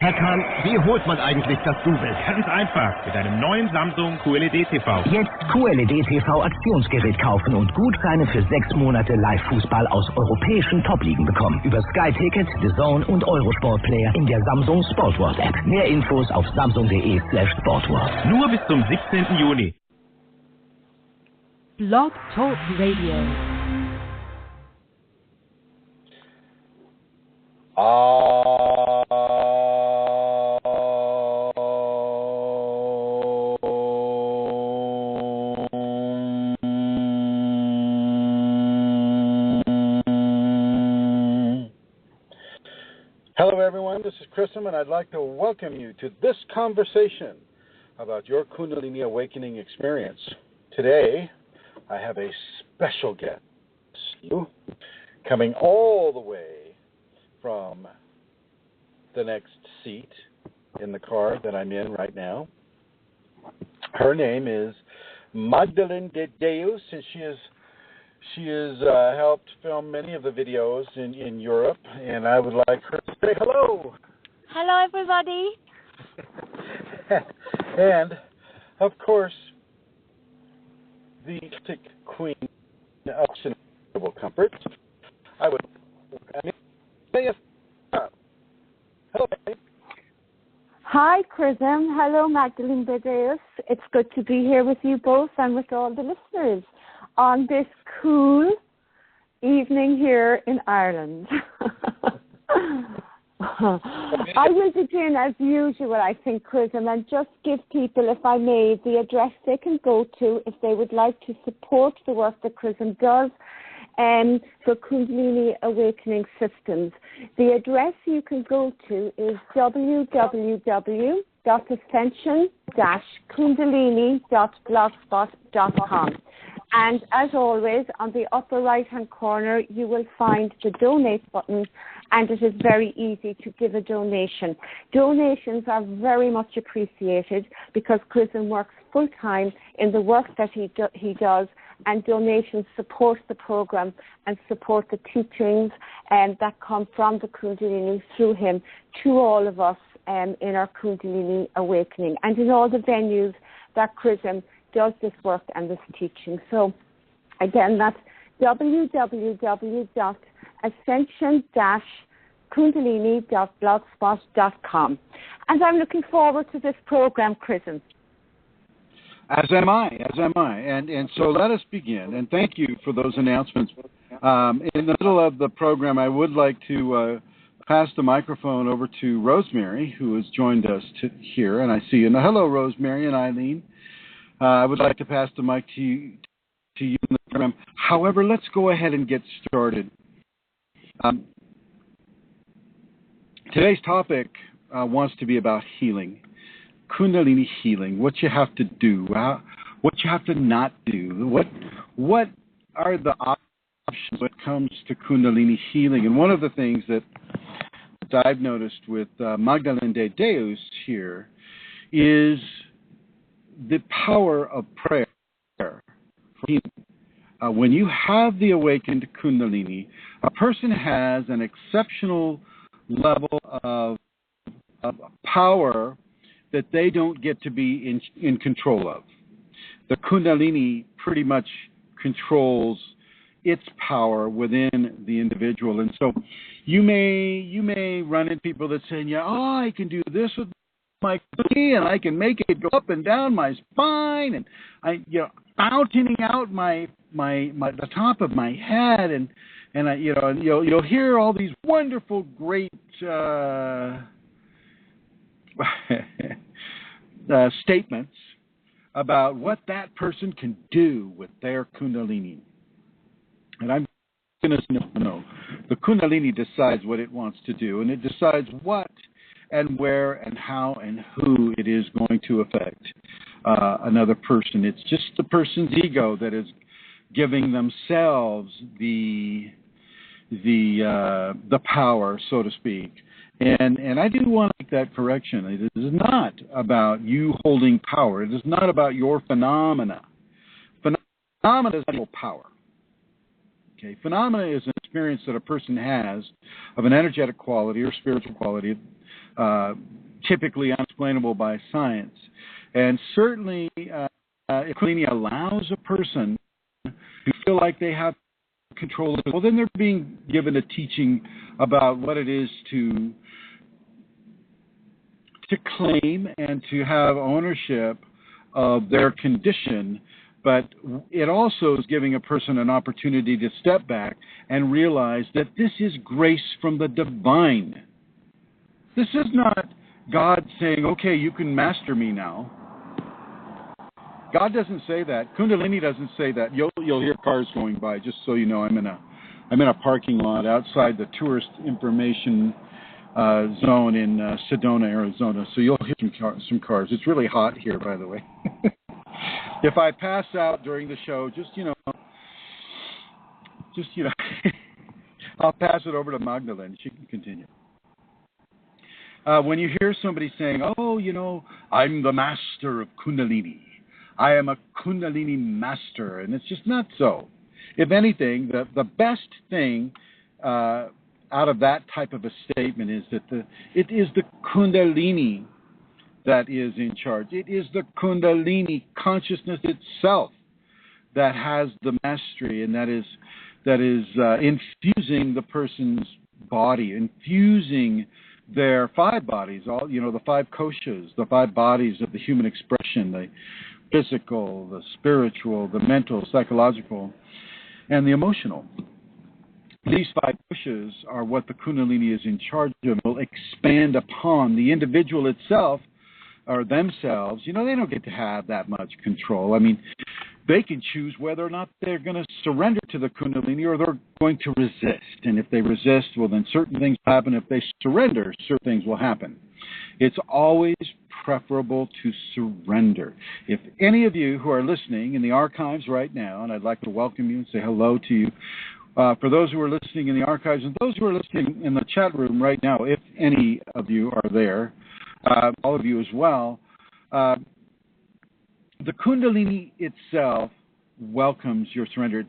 Herr Kahn, wie holt man eigentlich das Du-Bild? Ganz einfach, mit einem neuen Samsung QLED TV. Jetzt QLED TV Aktionsgerät kaufen und Gutscheine für 6 Monate Live-Fußball aus europäischen Top-Ligen bekommen. Über Sky Ticket, The Zone und Eurosport Player in der Samsung Sportworld App. Mehr Infos auf samsung.de/sportworld. Nur bis zum 17. Juni. Blog Talk Radio. Hello everyone, this is Chrism, and I'd like to welcome you to this conversation about your Kundalini awakening experience. Today, I have a special guest coming all the way from the next seat in the car that I'm in right now. Her name is Magdalene de Deus, and she has helped film many of the videos in Europe, and I would like her to say hello. Hello, everybody. And, of course, the queen of sustainable comfort. I would say hello. Hi, Chrism. Hello, Magdalene de Deus. It's good to be here with you both and with all the listeners on this cool evening here in Ireland. I will begin as usual, I think, Chrism, and just give people, if I may, the address they can go to if they would like to support the work that Chrism does for Kundalini Awakening Systems. The address you can go to is www.ascension-kundalini.blogspot.com. And as always, on the upper right-hand corner, you will find the donate button, and it is very easy to give a donation. Donations are very much appreciated because Chrism works full-time in the work that he does, and donations support the program and support the teachings that come from the Kundalini through him to all of us in our Kundalini awakening and in all the venues that Chrism does this work and this teaching. So, again, that's www.ascension-kundalini.blogspot.com. And I'm looking forward to this program, Chrism. As am I. And so let us begin. And thank you for those announcements. In the middle of the program, I would like to pass the microphone over to Rosemary, who has joined us here. And I see you. Now, hello, Rosemary and Eileen. I would like to pass the mic to you in the program. However, let's go ahead and get started. Today's topic wants to be about healing, Kundalini healing, what you have to do, what you have to not do, what are the options when it comes to Kundalini healing. And one of the things that I've noticed with Magdalene de Deus here is the power of prayer for healing. When you have the awakened Kundalini, a person has an exceptional level of power that they don't get to be in control of. The Kundalini pretty much controls its power within the individual. And so you may run into people that say, yeah, I can do this with my Kundalini, and I can make it go up and down my spine, and fountaining out my the top of my head, and you'll hear all these wonderful, great statements about what that person can do with their Kundalini. And I'm going to say, no. The Kundalini decides what it wants to do, and it decides what and where and how and who it is going to affect another person. It's just the person's ego that is giving themselves the power, so to speak. And I do want to make that correction. It is not about you holding power. It is not about your phenomena. Phenomena is not power. Okay, phenomena is an experience that a person has of an energetic quality or spiritual quality typically unexplainable by science. And certainly, if Kundalini allows a person to feel like they have control, well, then they're being given a teaching about what it is to claim and to have ownership of their condition, but it also is giving a person an opportunity to step back and realize that this is grace from the divine. This is not God saying, okay, you can master me now. God doesn't say that. Kundalini doesn't say that. You'll hear cars going by, just so you know. I'm in a parking lot outside the tourist information zone in Sedona, Arizona. So you'll hear some cars. It's really hot here, by the way. If I pass out during the show, just I'll pass it over to Magdalene. She can continue. When you hear somebody saying, "Oh, I'm the master of Kundalini. I am a Kundalini master," and it's just not so. If anything, the best thing out of that type of a statement is that it is the Kundalini that is in charge. It is the Kundalini consciousness itself that has the mastery, and that is infusing the person's body, infusing their 5 bodies, the 5 koshas, the 5 bodies of the human expression, the physical, the spiritual, the mental, psychological, and the emotional. These 5 koshas are what the Kundalini is in charge of, will expand upon the individual itself or themselves. They don't get to have that much control. I mean, they can choose whether or not they're going to surrender to the Kundalini or they're going to resist. And if they resist, well, then certain things happen. If they surrender, certain things will happen. It's always preferable to surrender. If any of you who are listening in the archives right now, and I'd like to welcome you and say hello to you, for those who are listening in the archives and those who are listening in the chat room right now, if any of you are there, all of you as well, the Kundalini itself welcomes your surrender.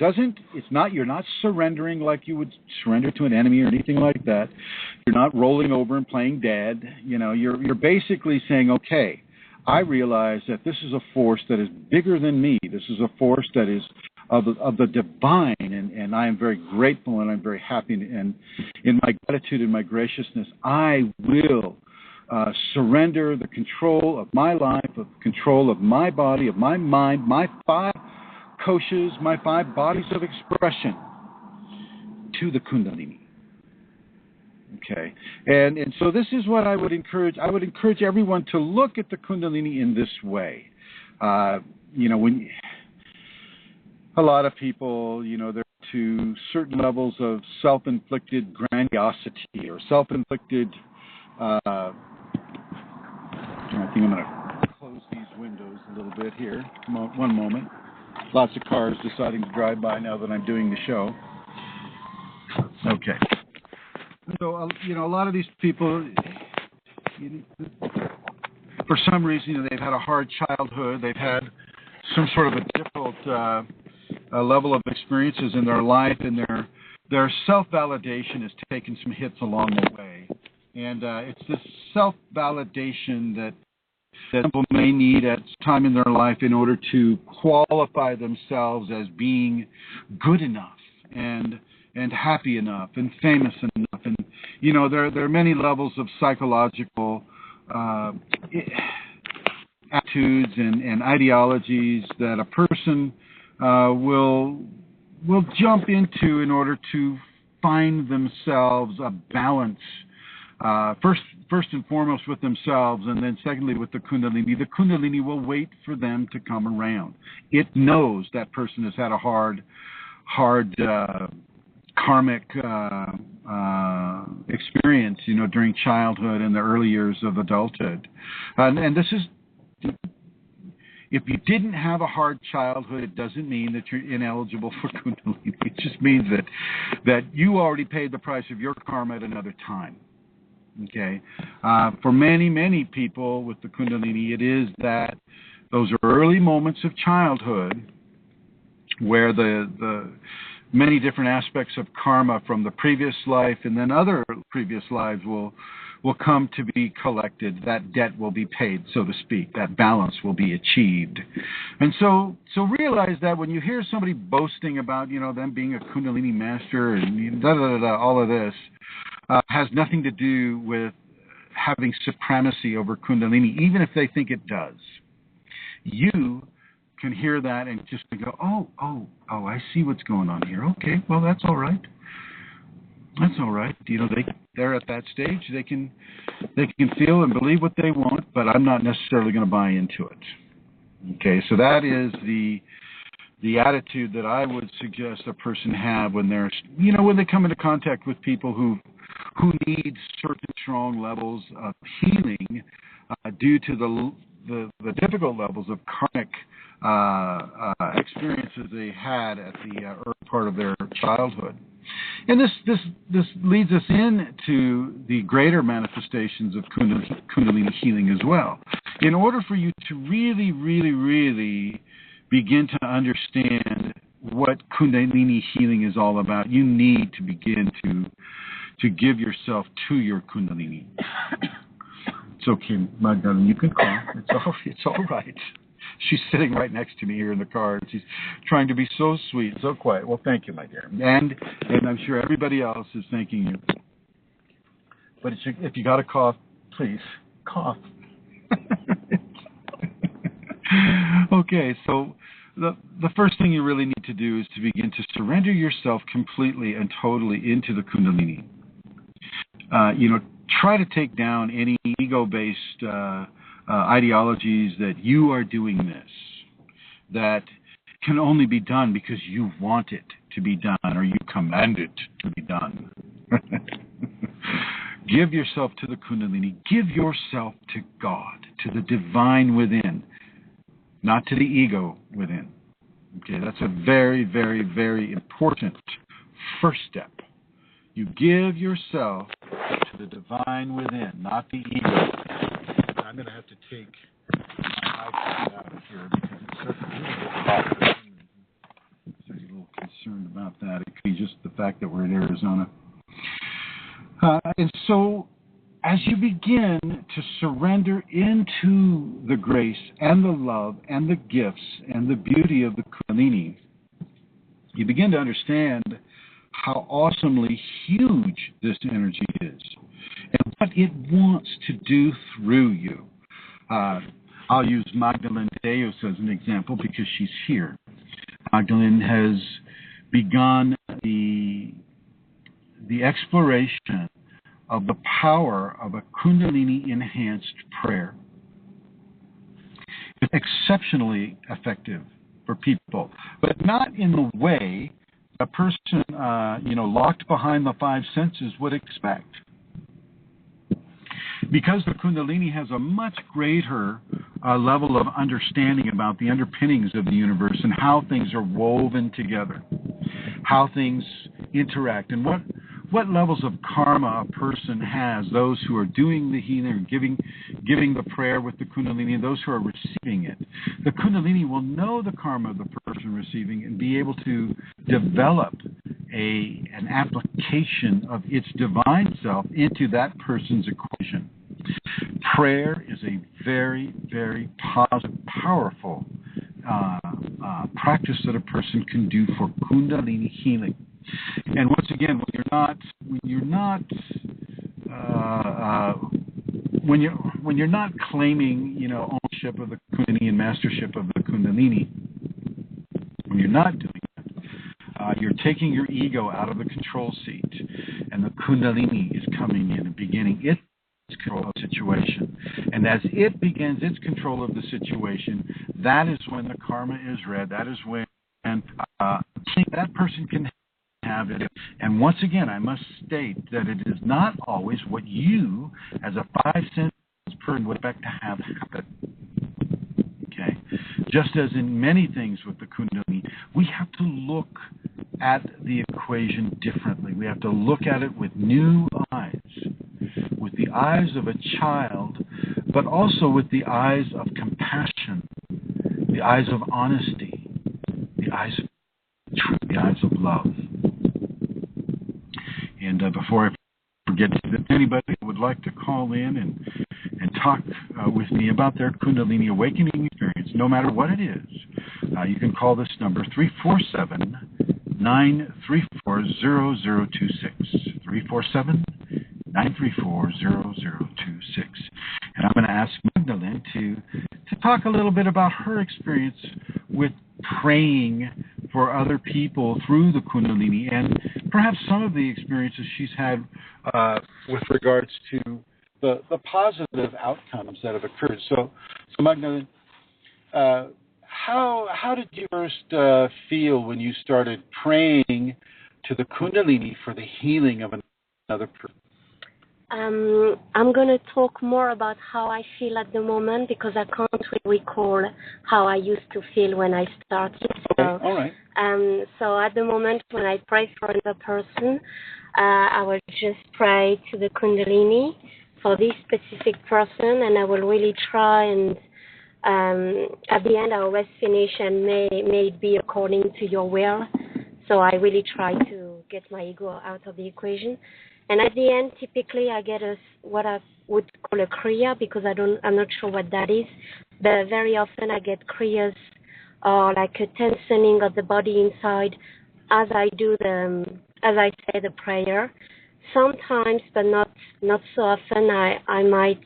You're not surrendering like you would surrender to an enemy or anything like that. You're not rolling over and playing dead. You're basically saying, okay, I realize that this is a force that is bigger than me. This is a force that is of the divine, and I am very grateful and I'm very happy. And in my gratitude and my graciousness, I will surrender the control of my life, of control of my body, of my mind, my 5 koshas, my 5 bodies of expression to the Kundalini. Okay, and so this is what I would encourage. I would encourage everyone to look at the Kundalini in this way. When a lot of people, they're to certain levels of self-inflicted grandiosity or self-inflicted. I think I'm going to close these windows a little bit here. One moment. Lots of cars deciding to drive by now that I'm doing the show. Okay. So, a lot of these people, for some reason, they've had a hard childhood. They've had some sort of a difficult level of experiences in their life, and their self-validation has taken some hits along the way. And it's this self-validation that people may need at time in their life in order to qualify themselves as being good enough and happy enough and famous enough. And, there are many levels of psychological attitudes and ideologies that a person will jump into in order to find themselves a balance. First and foremost with themselves, and then secondly with the Kundalini. The Kundalini will wait for them to come around. It knows that person has had a hard karmic experience, during childhood and the early years of adulthood. And this is, if you didn't have a hard childhood, it doesn't mean that you're ineligible for Kundalini. It just means that you already paid the price of your karma at another time. Okay, for many, many people with the Kundalini, it is that those early moments of childhood where the many different aspects of karma from the previous life and then other previous lives will will come to be collected. That debt will be paid, so to speak. That balance will be achieved. And so realize that when you hear somebody boasting about, them being a Kundalini master and all of this, has nothing to do with having supremacy over Kundalini, even if they think it does. You can hear that and just go, oh, I see what's going on here. Okay, well, that's all right. That's all right. They're at that stage. They can feel and believe what they want, but I'm not necessarily going to buy into it. Okay, so that is the attitude that I would suggest a person have when they're, when they come into contact with people who need certain strong levels of healing due to the difficult levels of karmic experiences they had at the early part of their childhood. And this leads us into the greater manifestations of Kundalini healing as well. In order for you to really, really, really begin to understand what Kundalini healing is all about, you need to begin to give yourself to your Kundalini. It's okay, Magdalene, you can call. It's all right. She's sitting right next to me here in the car. She's trying to be so sweet, so quiet. Well, thank you, my dear. And I'm sure everybody else is thanking you. But if you got a cough, please, cough. Okay, so the first thing you really need to do is to begin to surrender yourself completely and totally into the Kundalini. Try to take down any ego-based ideologies that you are doing this, that can only be done because you want it to be done or you command it to be done. Give yourself to the Kundalini. Give yourself to God, to the divine within, not to the ego within. Okay, that's a very, very, very important first step. You give yourself to the divine within, not the ego. I'm going to have to take my iPad out of here because it's such a little concerned about that. It could be just the fact that we're in Arizona. And so as you begin to surrender into the grace and the love and the gifts and the beauty of the Kundalini, you begin to understand how awesomely huge this energy is and what it wants to do through you. I'll use Magdalene de Deus as an example because she's here. Magdalene has begun the exploration of the power of a Kundalini-enhanced prayer. It's exceptionally effective for people, but not in the way a person, locked behind the five senses would expect. Because the Kundalini has a much greater level of understanding about the underpinnings of the universe and how things are woven together, how things interact, and what levels of karma a person has, those who are doing the healing, giving the prayer with the Kundalini, and those who are receiving it. The Kundalini will know the karma of the person receiving and be able to develop an application of its divine self into that person's equation. Prayer is a very, very positive, powerful practice that a person can do for Kundalini healing. And once again, when you're not claiming, ownership of the Kundalini and mastership of the Kundalini, when you're not doing that, you're taking your ego out of the control seat, and the Kundalini is coming in and beginning its control of the situation. And as it begins its control of the situation, that is when the karma is read. That is when that person can have it. And once again, I must state that it is not always what you, as a five-sense person, would expect to have happen. Okay? Just as in many things with the Kundalini, we have to look at the equation differently. We have to look at it with new eyes, with the eyes of a child, but also with the eyes of compassion, the eyes of honesty, the eyes of truth, the eyes of love. And before I get to this. Anybody who would like to call in and talk with me about their Kundalini awakening experience, no matter what it is, you can call this number 347-934-0026. 347-934-0026. And I'm going to ask Magdalene to talk a little bit about her experience with praying for other people through the Kundalini and perhaps some of the experiences she's had with regards to the positive outcomes that have occurred. So Magdalene, how did you first feel when you started praying to the Kundalini for the healing of another person? I'm going to talk more about how I feel at the moment because I can't really recall how I used to feel when I started. So, okay, all right. So at the moment when I pray for another person, I will just pray to the Kundalini for this specific person, and I will really try and at the end I always finish and may it be according to your will. So I really try to get my ego out of the equation. And at the end, typically, I get what I would call a kriya because I'm not sure what that is. But very often, I get kriyas or like a tensioning of the body inside as I say the prayer. Sometimes, but not so often, I might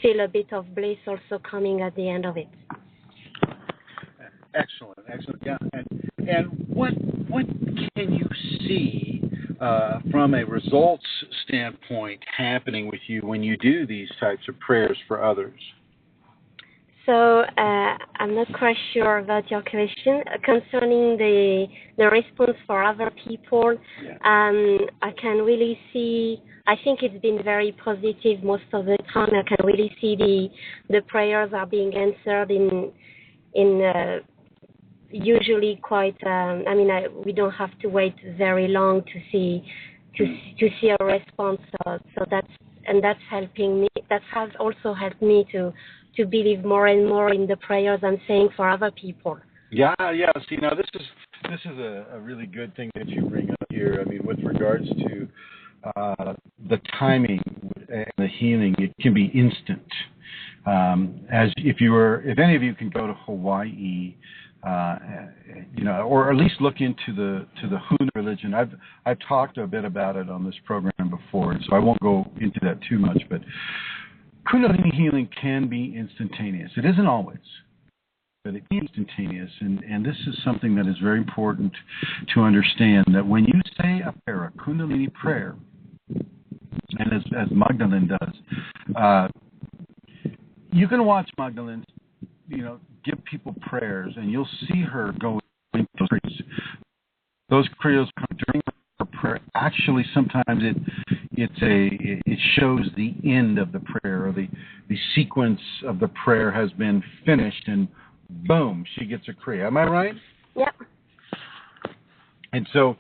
feel a bit of bliss also coming at the end of it. Excellent. Yeah. And what can you see from a results standpoint happening with you when you do these types of prayers for others? So I'm not quite sure about your question concerning the response for other people. Yeah. I can really see. I think it's been very positive most of the time. I can really see the prayers are being answered in usually quite. We don't have to wait very long to see a response. So that's helping me. That has also helped me to believe more and more in the prayers I'm saying for other people. Yeah. See, now this is a really good thing that you bring up here. I mean, with regards to the timing and the healing, it can be instant. As if any of you can go to Hawaii, or at least look into the Huna religion. I've talked a bit about it on this program before, so I won't go into that too much. But Kundalini healing can be instantaneous. It isn't always, but it is instantaneous. And this is something that is very important to understand, that when you say a prayer, a Kundalini prayer, and as Magdalene does, you can watch Magdalene, give people prayers, and you'll see her go into those prayers. Those prayers come during her prayer. Actually, sometimes it shows the end of the prayer, or the sequence of the prayer has been finished, and boom, she gets a kriya. Am I right? Yep. And so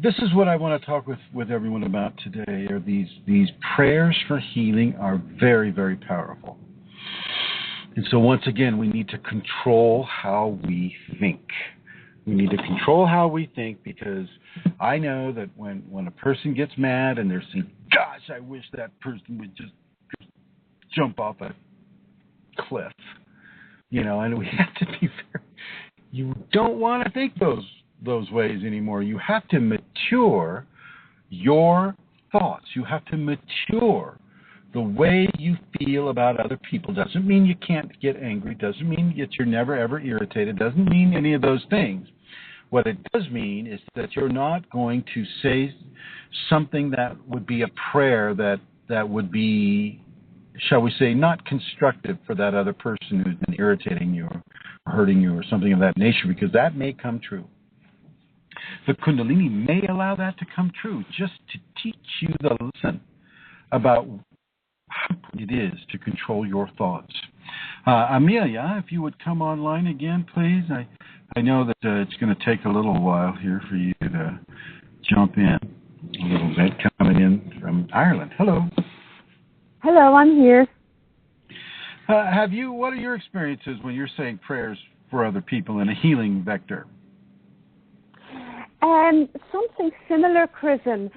this is what I want to talk with everyone about today. Are these prayers for healing are very, very powerful. And so once again, we need to control how we think. We need to control how we think, because I know that when a person gets mad and they're saying, gosh, I wish that person would just jump off a cliff, and we have to be very, you don't want to think those ways anymore. You have to mature your thoughts. You have to mature the way you feel about other people. Doesn't mean you can't get angry. Doesn't mean that you're never, ever irritated. Doesn't mean any of those things. What it does mean is that you're not going to say something that would be a prayer that would be, shall we say, not constructive for that other person who's been irritating you or hurting you or something of that nature, because that may come true. The Kundalini may allow that to come true, just to teach you the lesson about how it is to control your thoughts. Amelia, if you would come online again, please. I know that it's going to take a little while here for you to jump in a little bit, coming in from Ireland. Hello. Hello, I'm here. What are your experiences when you're saying prayers for other people in a healing vector? Something similar, Chrism.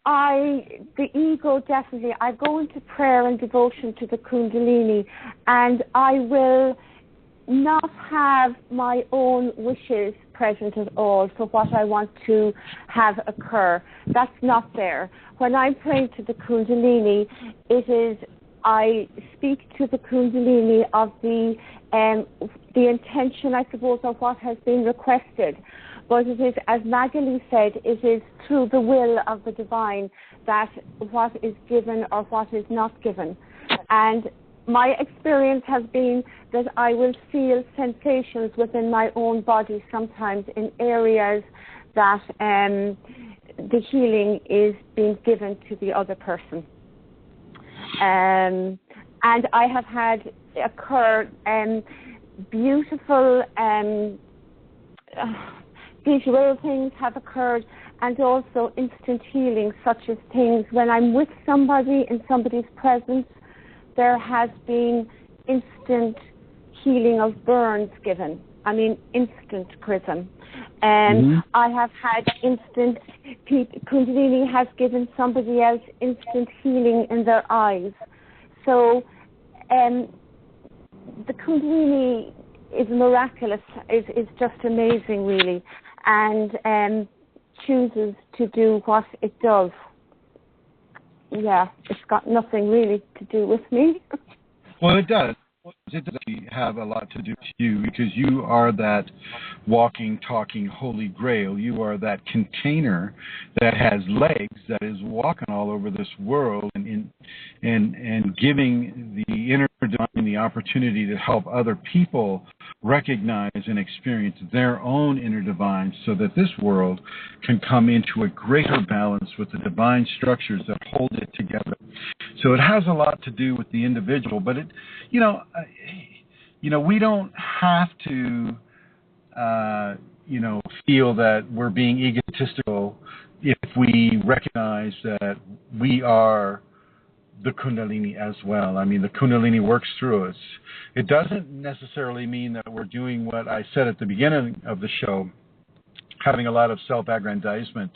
the ego, definitely. I go into prayer and devotion to the Kundalini, and I will not have my own wishes present at all for what I want to have occur. That's not there. When I'm praying to the Kundalini, I speak to the Kundalini of the intention, I suppose, of what has been requested. But it is, as Magdalene said, it is through the will of the divine that what is given or what is not given. And my experience has been that I will feel sensations within my own body sometimes in areas that the healing is being given to the other person. And I have had occur beautiful visual things have occurred, and also instant healing, such as things when I'm with somebody in somebody's presence, there has been instant healing of burns given. I mean, instant Chrism. I have had instant, Kundalini has given somebody else instant healing in their eyes. So the Kundalini is miraculous, is just amazing, really, and chooses to do what it does. Yeah, it's got nothing really to do with me. Well, it does. It does have a lot to do with you, because you are that walking, talking Holy Grail. You are that container that has legs, that is walking all over this world and giving the inner divine the opportunity to help other people recognize and experience their own inner divine, so that this world can come into a greater balance with the divine structures that hold it together. So it has a lot to do with the individual, but it, we don't have to, feel that we're being egotistical if we recognize that we are the Kundalini as well. I mean, the Kundalini works through us. It doesn't necessarily mean that we're doing what I said at the beginning of the show, having a lot of self-aggrandizement,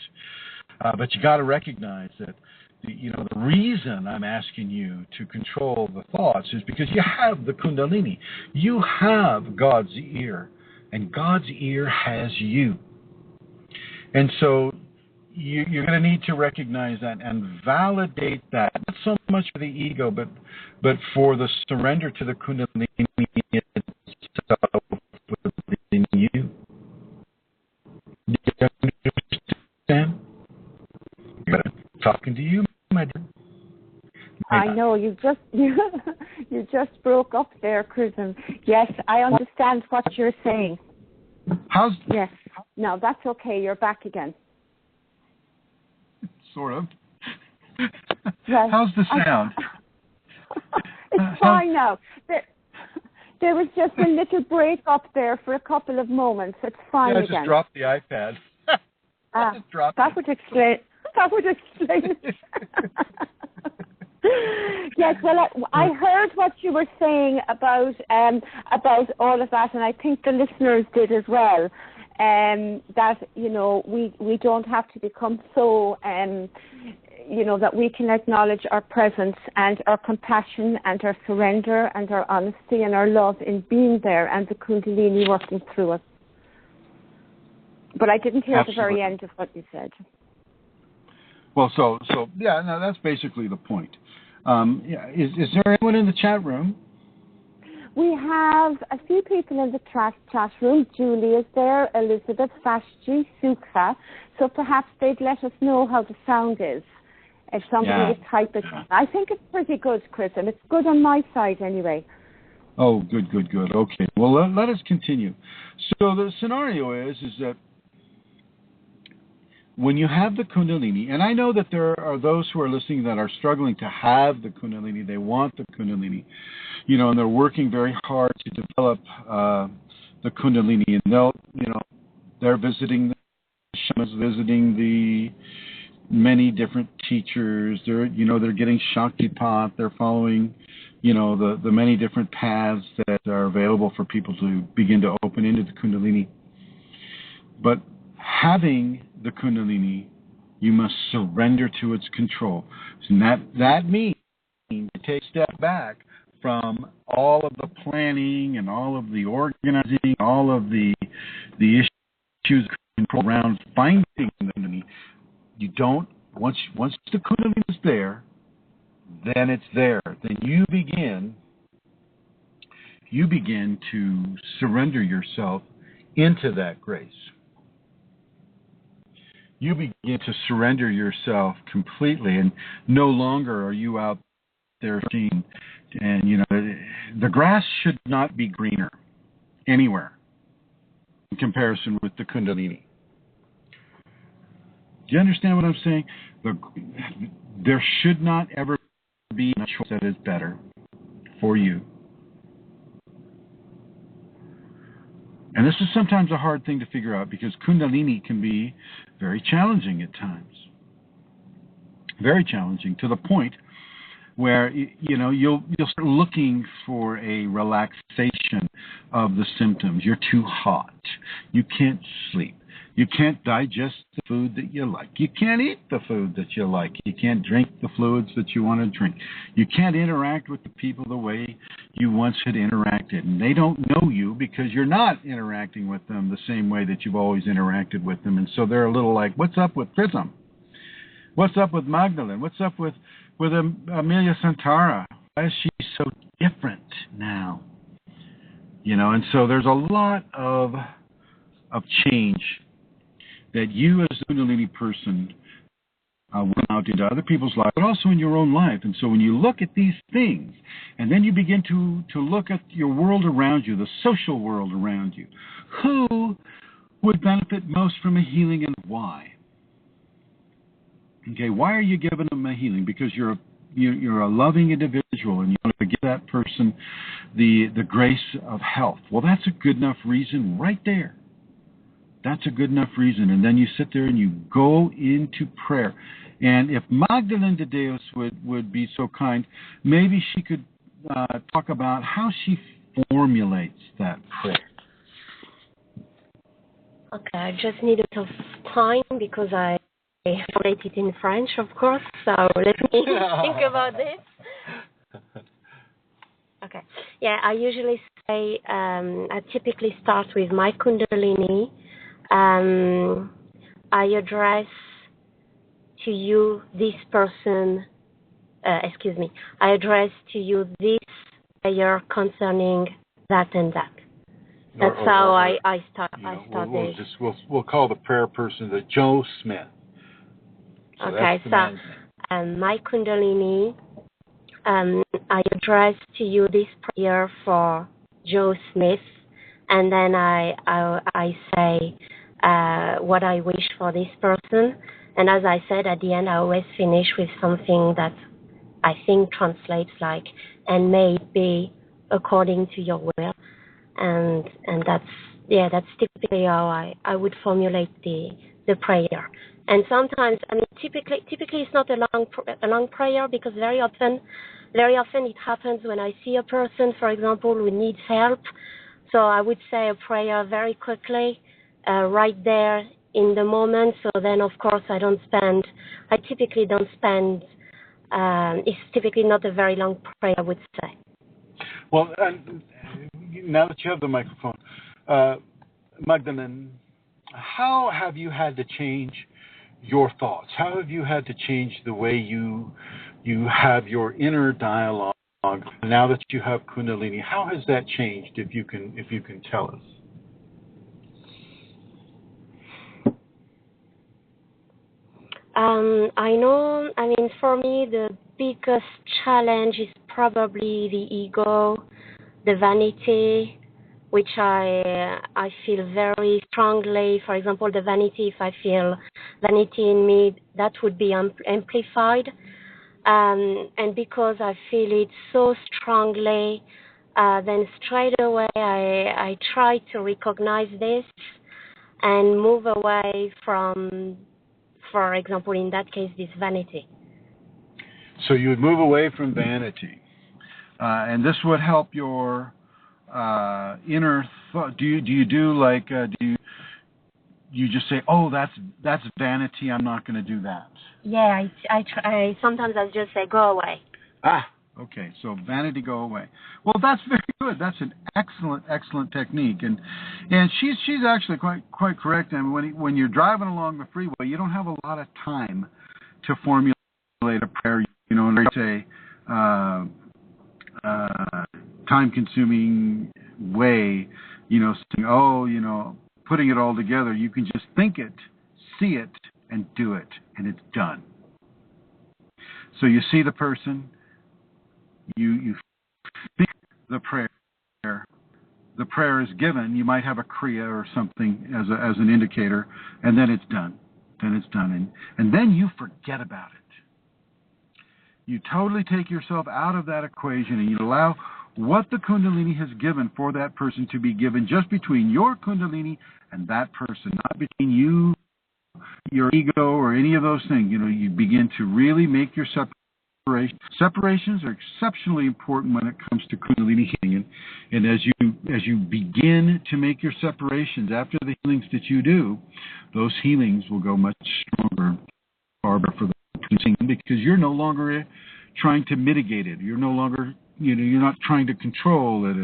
but you got to recognize that the reason I'm asking you to control the thoughts is because you have the Kundalini. You have God's ear, and God's ear has you. And so you're going to need to recognize that and validate that, not so much for the ego, but for the surrender to the Kundalini itself within you. Do you understand? Talking to you, my dear. I know, you just broke up there, Chrism. Yes, I understand what you're saying. Yes. No, that's okay. You're back again. Sort of. Yes. How's the sound? It's fine now. There was just a little break up there for a couple of moments. It's fine again. I just dropped the iPad. That would explain. That would explain it. Yes, well, I heard what you were saying about all of that, and I think the listeners did as well. That we don't have to become so that we can acknowledge our presence and our compassion and our surrender and our honesty and our love in being there, and the Kundalini working through us. But I didn't hear the very end of what you said. Well, so yeah, no, that's basically the point. Is there anyone in the chat room? We have a few people in the chat room. Julie is there, Elizabeth, Fashji, Sukha. So perhaps they'd let us know how the sound is if somebody would type it. I think it's pretty good, Chrism. It's good on my side anyway. Oh, good. Okay. Well, let us continue. So the scenario is that when you have the Kundalini, and I know that there are those who are listening that are struggling to have the Kundalini, they want the Kundalini, and they're working very hard to develop the Kundalini, and they're visiting the shamans, visiting the many different teachers. They're getting Shaktipat. They're following, the many different paths that are available for people to begin to open into the Kundalini. But having the Kundalini You must surrender to its control. And that means you take a step back from all of the planning and all of the organizing, all of the issues around finding the you don't once the Kundalini is there, then it's there. Then you begin to surrender yourself into that grace. You begin to surrender yourself completely, and no longer are you out there seeing. And the grass should not be greener anywhere in comparison with the Kundalini. Do you understand what I'm saying? There should not ever be a choice that is better for you. And this is sometimes a hard thing to figure out because Kundalini can be very challenging at times. Very challenging to the point where you'll start looking for a relaxation of the symptoms. You're too hot. You can't sleep. You can't digest the food that you like. You can't eat the food that you like. You can't drink the fluids that you want to drink. You can't interact with the people the way you once had interacted. And they don't know you because you're not interacting with them the same way that you've always interacted with them. And so they're a little like, what's up with Chrism? What's up with Magdalene? What's up with Amelia Santara? Why is she so different now? And so there's a lot of change that you as a Kundalini person went out into other people's lives, but also in your own life. And so when you look at these things, and then you begin to look at your world around you, the social world around you, who would benefit most from a healing and why? Okay, why are you giving them a healing? Because you're a loving individual and you want to give that person the grace of health. Well, that's a good enough reason right there. That's a good enough reason. And then you sit there and you go into prayer. And if Magdalene de Deus would be so kind, maybe she could talk about how she formulates that prayer. Okay, I just need a bit of time because I formulate it in French, of course. So let me think about this. Okay. Yeah, I usually say I typically start with my Kundalini. I address to you this person, I address to you this prayer concerning that and that. That's how I start. We'll call the prayer person the Joe Smith. So okay, so my Kundalini, I address to you this prayer for Joe Smith, and then I say what I wish for this person. And as I said, at the end, I always finish with something that I think translates like, and may it be according to your will. And that's typically how I would formulate the prayer. And sometimes, typically it's not a long prayer because very often it happens when I see a person, for example, who needs help. So I would say a prayer very quickly, right there in the moment. So then, of course, I typically don't spend, it's typically not a very long prayer, I would say. Well, now that you have the microphone, Magdalene, how have you had to change your thoughts? How have you had to change the way you have your inner dialogue now that you have Kundalini? How has that changed, if you can tell us? I know, for me, the biggest challenge is probably the ego, the vanity, which I feel very strongly. For example, the vanity, if I feel vanity in me, that would be amplified. And because I feel it so strongly, then straight away I try to recognize this and move away from, for example, in that case, this vanity. So you would move away from vanity. And this would help your inner thought. Do you you just say, oh, that's vanity, I'm not going to do that. Yeah, I sometimes I just say, go away. Okay, so vanity, go away. Well, that's very good. That's an excellent technique, and she's actually quite correct. And when you're driving along the freeway, you don't have a lot of time to formulate a prayer. You know, it's a time-consuming way. You know, saying, putting it all together. You can just think it, see it, and do it, and it's done. So you see the person. You think the prayer. The prayer is given. You might have a kriya or something as an indicator, and then it's done. And then you forget about it. You totally take yourself out of that equation, and you allow what the Kundalini has given for that person to be given just between your Kundalini and that person, not between you, your ego, or any of those things. You know, you begin to really make your separation. Separations are exceptionally important when it comes to Kundalini healing, and as you begin to make your separations after the healings that you do, those healings will go much stronger, far better for the person, because you're no longer trying to mitigate it. You're no longer, you're not trying to control it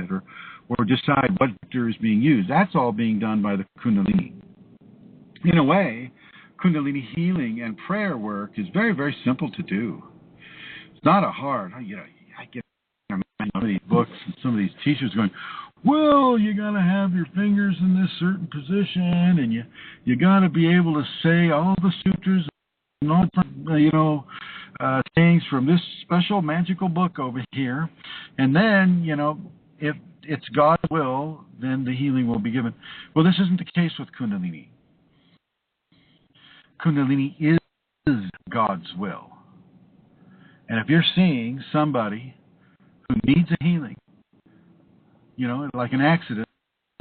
or decide what vector is being used. That's all being done by the Kundalini. In a way, Kundalini healing and prayer work is very, very simple to do. It's not a hard, I get some of these books and some of these teachers going, well, you got to have your fingers in this certain position, and you got to be able to say all the sutras and all, things from this special magical book over here, and then, if it's God's will, then the healing will be given. Well, this isn't the case with Kundalini. Kundalini is God's will. And if you're seeing somebody who needs a healing, like an accident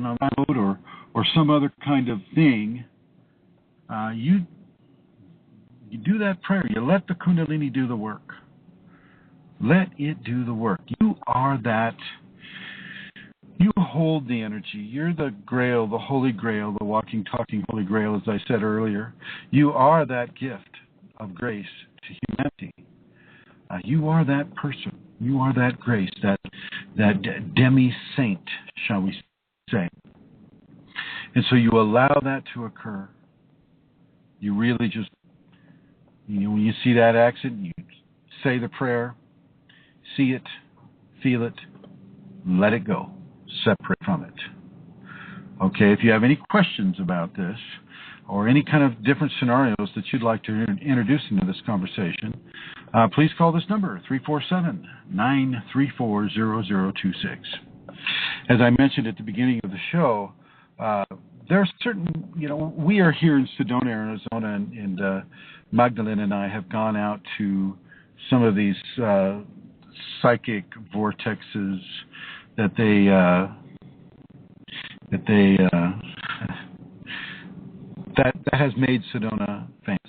on the road or some other kind of thing, you do that prayer. You let the Kundalini do the work. Let it do the work. You are that. You hold the energy. You're the Grail, the Holy Grail, the walking, talking Holy Grail, as I said earlier. You are that gift of grace to humanity. You are that person. You are that grace, that demi-saint, shall we say. And so you allow that to occur. You really just, when you see that accident, you say the prayer, see it, feel it, let it go, separate from it. Okay, if you have any questions about this, or any kind of different scenarios that you'd like to introduce into this conversation, please call this number, 347-934-0026. As I mentioned at the beginning of the show, there are certain, we are here in Sedona, Arizona, and Magdalene and I have gone out to some of these psychic vortexes that has made Sedona famous.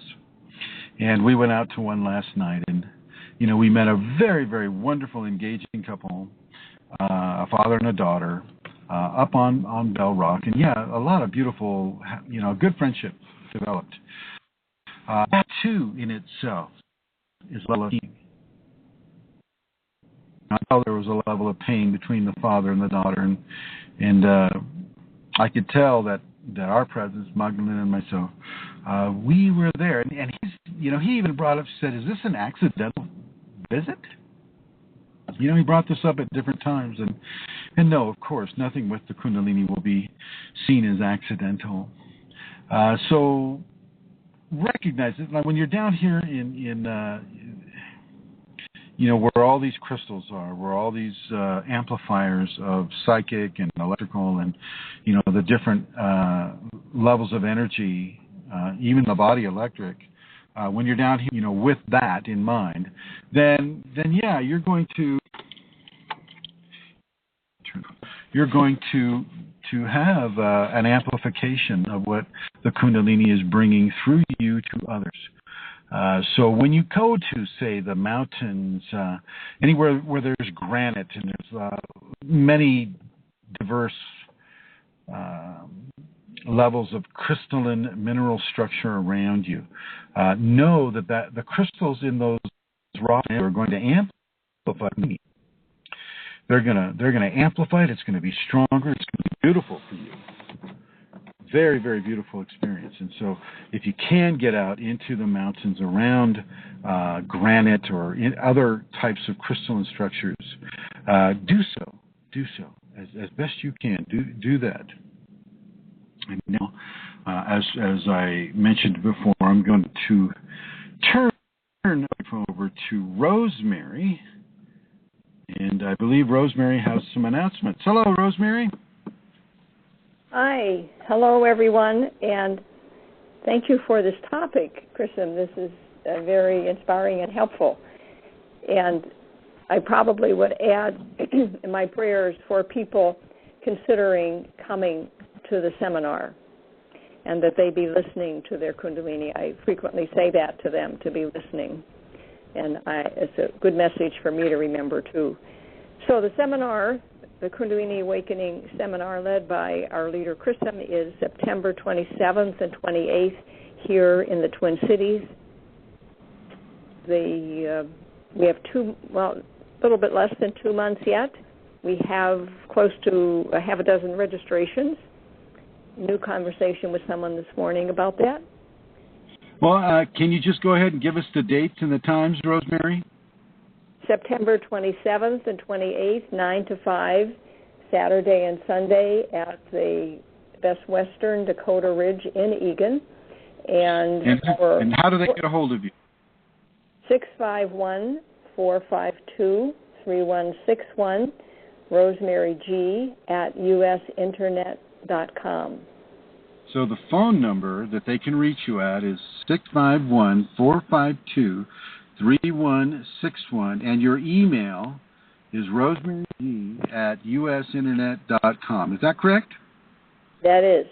And we went out to one last night, and we met a very, very wonderful, engaging couple, a father and a daughter, up on Bell Rock, and a lot of beautiful, good friendship developed. That too, in itself, is a level of healing. I felt there was a level of pain between the father and the daughter, and I could tell that our presence, Magdalene and myself, we were there, and he's, he even brought up, said, "Is this an accidental visit?" He brought this up at different times, and no, of course, nothing with the Kundalini will be seen as accidental. So recognize it. Like when you're down here in where all these crystals are, where all these amplifiers of psychic and electrical and, the different levels of energy, even the body electric, when you're down here, with that in mind, then you're going to have an amplification of what the Kundalini is bringing through you to others. So when you go to, say, the mountains, anywhere where there's granite and there's many diverse levels of crystalline mineral structure around you. Know that the crystals in those rocks are going to amplify. They're gonna amplify it. It's going to be stronger. It's going to be beautiful for you. Very, very beautiful experience. And so if you can get out into the mountains around granite or in other types of crystalline structures, do so as best you can. Do that. And now, as I mentioned before, I'm going to turn the phone over to Rosemary. And I believe Rosemary has some announcements. Hello, Rosemary. Hi. Hello, everyone, and thank you for this topic, Chrism. This is very inspiring and helpful. And I probably would add in my prayers for people considering coming to the seminar and that they be listening to their Kundalini. I frequently say that to them, to be listening. And it's a good message for me to remember, too. So the seminar, the Kundalini Awakening Seminar led by our leader, Chrism, is September 27th and 28th here in the Twin Cities. We have a little bit less than 2 months yet. We have close to a half a dozen registrations. New conversation with someone this morning about that. Well, can you just go ahead and give us the dates and the times, Rosemary? September 27th and 28th, 9 to 5, Saturday and Sunday at the Best Western Dakota Ridge in Egan. And how do they get a hold of you? 651-452-3161, Rosemary G. at usinternet.com. So the phone number that they can reach you at is 651-452-3161, and your email is rosemarygg at usinternet.com. Is that correct? That is.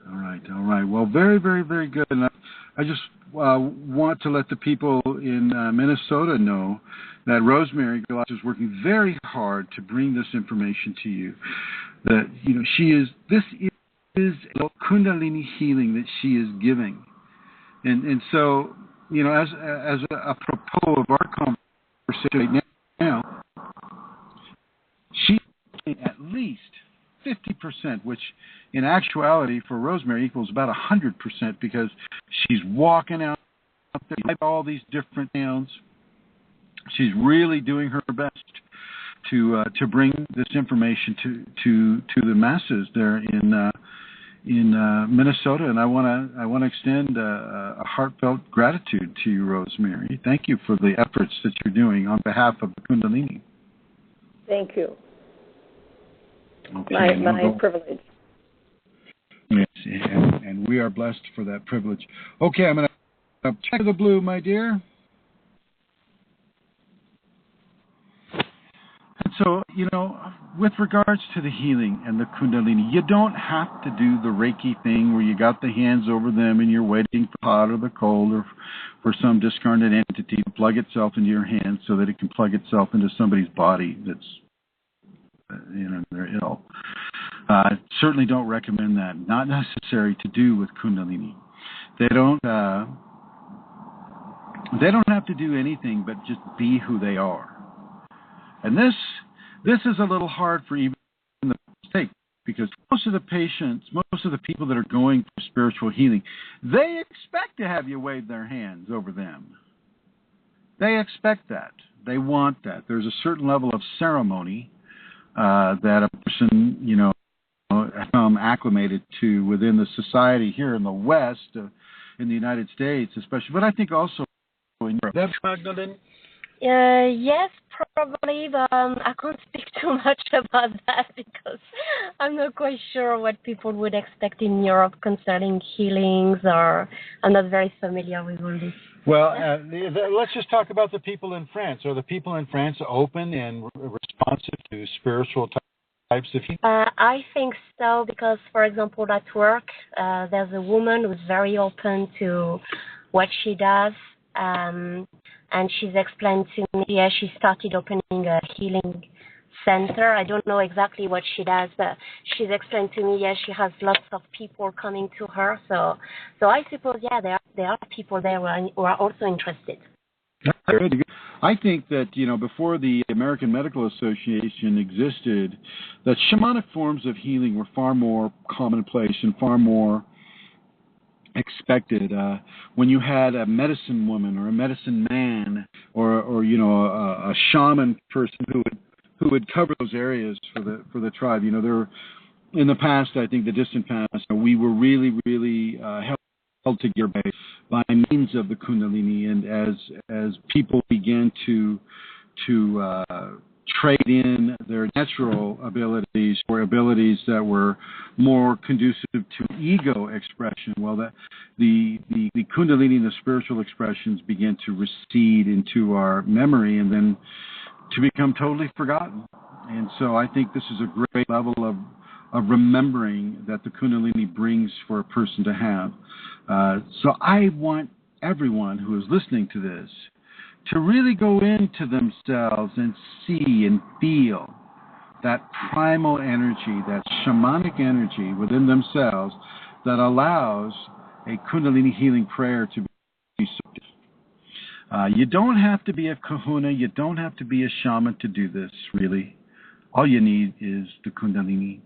All right. Well, very, very, very good. And I just want to let the people in Minnesota know that Rosemary is working very hard to bring this information to you. That this is Kundalini healing that she is giving, and so as a propos of our conversation right now, she's at least 50%, which in actuality for Rosemary equals about 100%, because she's walking out there all these different towns. She's really doing her best to bring this information to the masses there in Minnesota, and I want to extend a heartfelt gratitude to you, Rosemary. Thank you for the efforts that you're doing on behalf of the Kundalini. Thank you. Okay, my privilege. Yes, and we are blessed for that privilege. Okay, I'm going to check the blue, my dear. And so, with regards to the healing and the Kundalini, you don't have to do the Reiki thing where you got the hands over them and you're waiting for the hot or the cold or for some discarnate entity to plug itself into your hands so that it can plug itself into somebody's body that's, they're ill. Certainly don't recommend that. Not necessary to do with Kundalini. They don't have to do anything but just be who they are. And this is a little hard for even the mistake, because most of the patients, most of the people that are going for spiritual healing, they expect to have you wave their hands over them. They expect that. They want that. There's a certain level of ceremony that a person, become acclimated to within the society here in the West, in the United States especially, but I think also in Europe. That's Magdalene? Yes, probably, but I can't speak too much about that because I'm not quite sure what people would expect in Europe concerning healings, or I'm not very familiar with all this. Well, let's just talk about the people in France. Are the people in France open and responsive to spiritual types of healing? I think so, because, for example, at work, there's a woman who's very open to what she does. And she's explained to me, she started opening a healing center. I don't know exactly what she does, but she's explained to me, she has lots of people coming to her. So I suppose, there are people there who are also interested. I think that, before the American Medical Association existed, that shamanic forms of healing were far more commonplace and far more expected. When you had a medicine woman or a medicine man or a shaman person who would cover those areas for the tribe, there in the past, I think the distant past, we were really, really held together by means of the Kundalini, and as people began to trade in their natural abilities for abilities that were more conducive to ego expression, well, the Kundalini and the spiritual expressions began to recede into our memory and then to become totally forgotten. And so I think this is a great level of remembering that the Kundalini brings for a person to have. So I want everyone who is listening to this to really go into themselves and see and feel that primal energy, that shamanic energy within themselves that allows a Kundalini healing prayer to be effective. You don't have to be a kahuna, you don't have to be a shaman to do this, really. All you need is the Kundalini.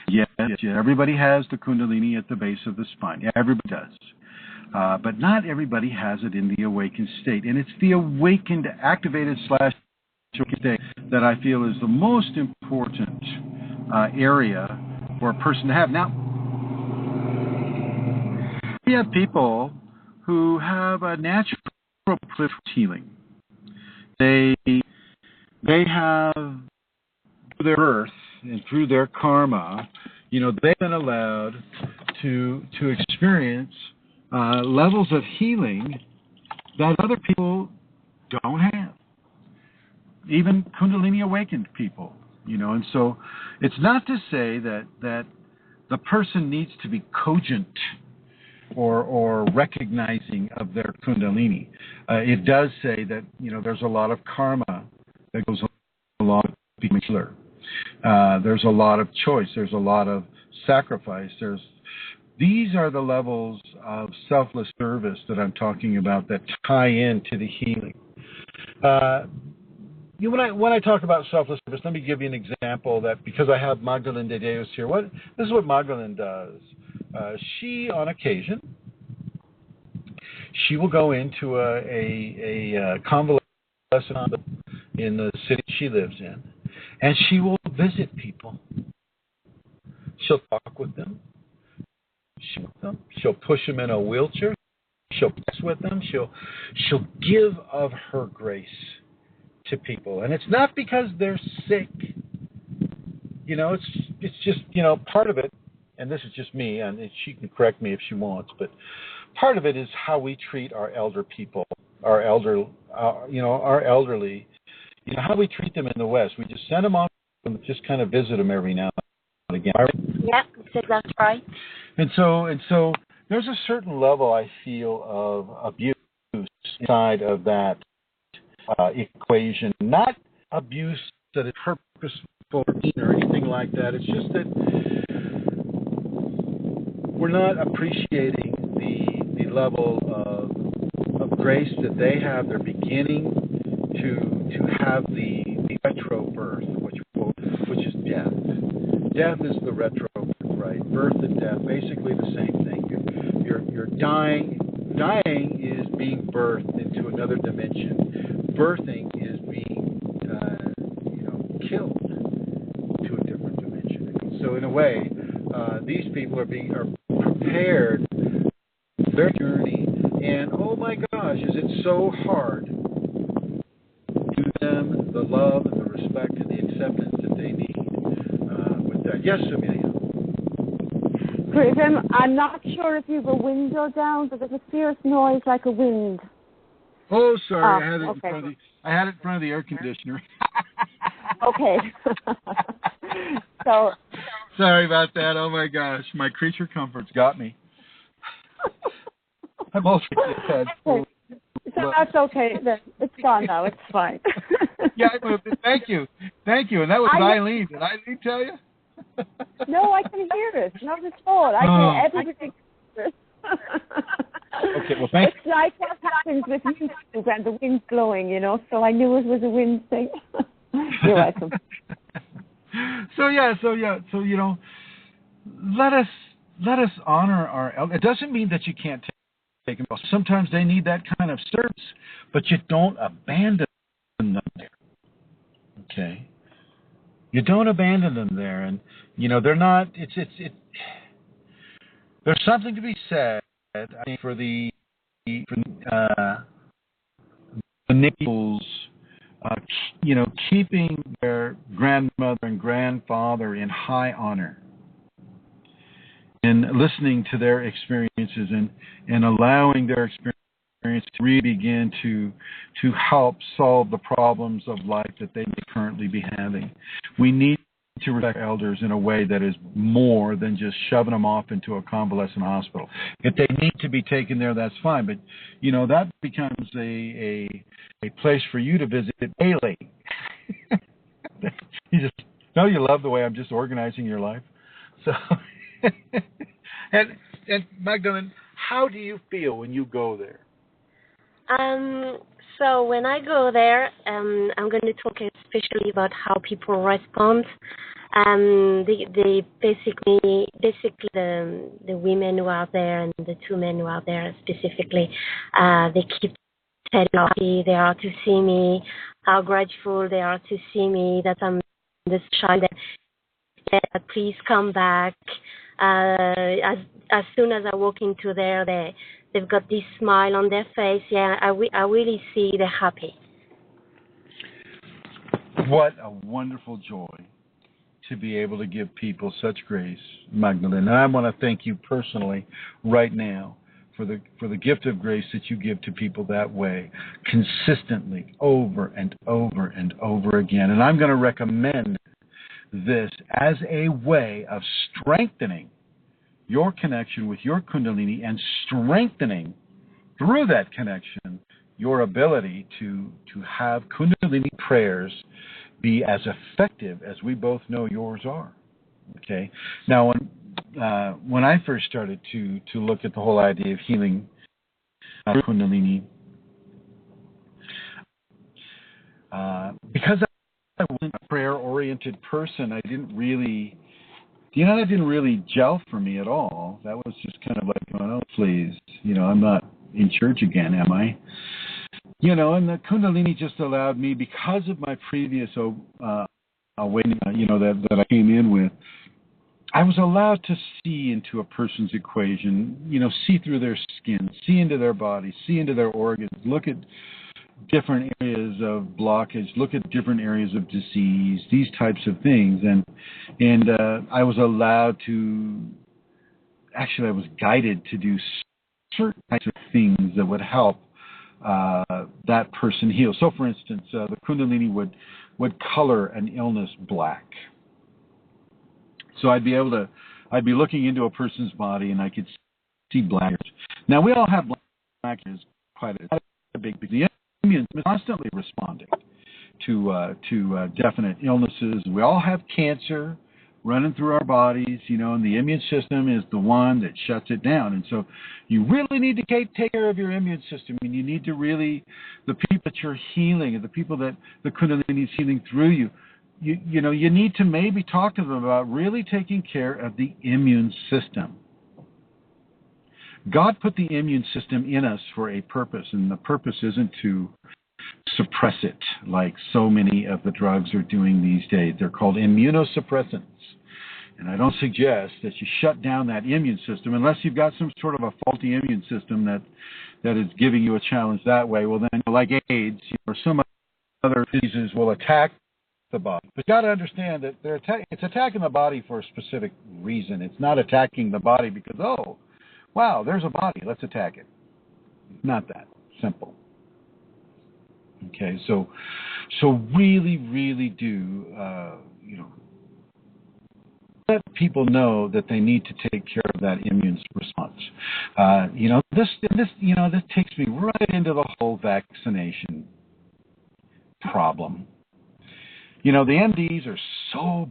Yes, everybody has the Kundalini at the base of the spine. Yeah, everybody does. But not everybody has it in the awakened state. And it's the awakened, activated / state that I feel is the most important area for a person to have. Now, we have people who have a natural proclivity for healing. They have, through their birth and through their karma, they've been allowed to experience levels of healing that other people don't have. Even Kundalini awakened people, and so it's not to say that the person needs to be cogent or recognizing of their Kundalini. It does say that, there's a lot of karma that goes along with being a healer. There's a lot of choice. There's a lot of sacrifice. These are the levels of selfless service that I'm talking about that tie into the healing. When I talk about selfless service, let me give you an example that, because I have Magdalene de Deus here, this is what Magdalene does. She, on occasion, she will go into a convalescent hospital in the city she lives in, and she will visit people. She'll talk with them. She'll push them in a wheelchair. She'll press with them. She'll give of her grace to people, and it's not because they're sick. It's just part of it. And this is just me, and she can correct me if she wants, but part of it is how we treat our elder people, our elderly. How we treat them in the West. We just send them off and just kind of visit them every now and again. Yeah, that's right. And so there's a certain level, I feel, of abuse inside of that equation. Not abuse that is purposeful or anything like that. It's just that we're not appreciating the level of grace that they have. They're beginning to have the retro birth, which is death. Death is the retro birth, right? Birth and death, basically the same thing. You're dying. Dying is being birthed into another dimension. Birthing is being killed to a different dimension. So in a way, these people are prepared for their journey, and oh my gosh, is it so hard to give them the love and the respect and the acceptance that they need with that. Yes, Amelia. Chrism, I'm not sure if you have a window down, but there's a fierce noise like a wind. Oh, sorry, I had it in front of the air conditioner. Okay. So. Sorry about that. Oh my gosh, my creature comforts got me. I'm also So that's okay then. It's gone now. It's fine. Yeah, thank you. And that was Eileen. Did Eileen tell you? No, I can hear it. Not at all. I can everybody. Okay, well, thank you. It's like what happens with you when the wind's blowing, so I knew it was a wind thing. You're welcome. So let us honor our elders. It doesn't mean that you can't take them. Sometimes they need that kind of service, but you don't abandon them there. Okay? You don't abandon them there, and they're not. There's something to be said, I think, for the Nichols, keeping their grandmother and grandfather in high honor, and listening to their experiences and allowing their experience to really begin to help solve the problems of life that they may currently be having. We need to respect elders in a way that is more than just shoving them off into a convalescent hospital. If they need to be taken there, that's fine. But, that becomes a place for you to visit daily. You love the way I'm just organizing your life. So, and Magdalene, how do you feel when you go there? So when I go there, I'm going to talk especially about how people respond. They basically the women who are there and the two men who are there specifically, they keep telling how happy they are to see me, how grateful they are to see me, that I'm this child, that please come back. As soon as I walk into there, they've got this smile on their face. Yeah, I really see they're happy. What a wonderful joy to be able to give people such grace, Magdalene. And I want to thank you personally right now for the gift of grace that you give to people that way, consistently, over and over and over again. And I'm going to recommend this as a way of strengthening your connection with your Kundalini and strengthening through that connection your ability to have Kundalini prayers be as effective as we both know yours are. Okay. Now, when I first started to look at the whole idea of healing Kundalini, because I wasn't a prayer-oriented person, I didn't really, that didn't really gel for me at all. That was just kind of like, oh, please, I'm not in church again, am I? And the Kundalini just allowed me, because of my previous awakening, that I came in with, I was allowed to see into a person's equation, see through their skin, see into their body, see into their organs, look at different areas of blockage, look at different areas of disease, these types of things. And I was allowed to, actually I was guided to do certain types of things that would help that person heal. So for instance, the Kundalini would color an illness black. So I'd be looking into a person's body and I could see black. Now we all have black hairs, quite a big. The immune is constantly responding to definite illnesses. We all have cancer running through our bodies, and the immune system is the one that shuts it down. And so you really need to take care of your immune system, and you need to really, the people that you're healing and the people that the Kundalini is healing through you, you need to maybe talk to them about really taking care of the immune system. God put the immune system in us for a purpose, and the purpose isn't to suppress it like so many of the drugs are doing these days. They're called immunosuppressants. And I don't suggest that you shut down that immune system unless you've got some sort of a faulty immune system that is giving you a challenge that way. Well, then, like AIDS or some other diseases will attack the body. But you've got to understand that it's attacking the body for a specific reason. It's not attacking the body because, oh, wow, there's a body, let's attack it. Not that simple. Okay, so really, really do, let people know that they need to take care of that immune response. This takes me right into the whole vaccination problem. You know, the MDs are so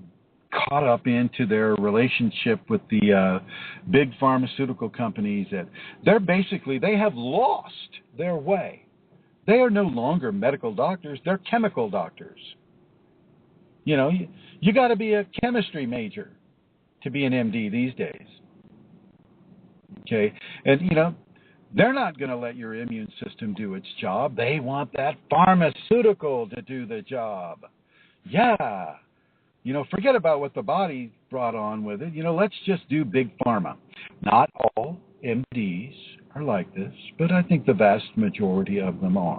caught up into their relationship with the big pharmaceutical companies that they have lost their way. They are no longer medical doctors, they're chemical doctors. You know, you got to be a chemistry major to be an MD these days. Okay? And, you know, they're not going to let your immune system do its job. They want that pharmaceutical to do the job. Yeah. You know, forget about what the body brought on with it. You know, let's just do big pharma. Not all MDs are like this, but I think the vast majority of them are.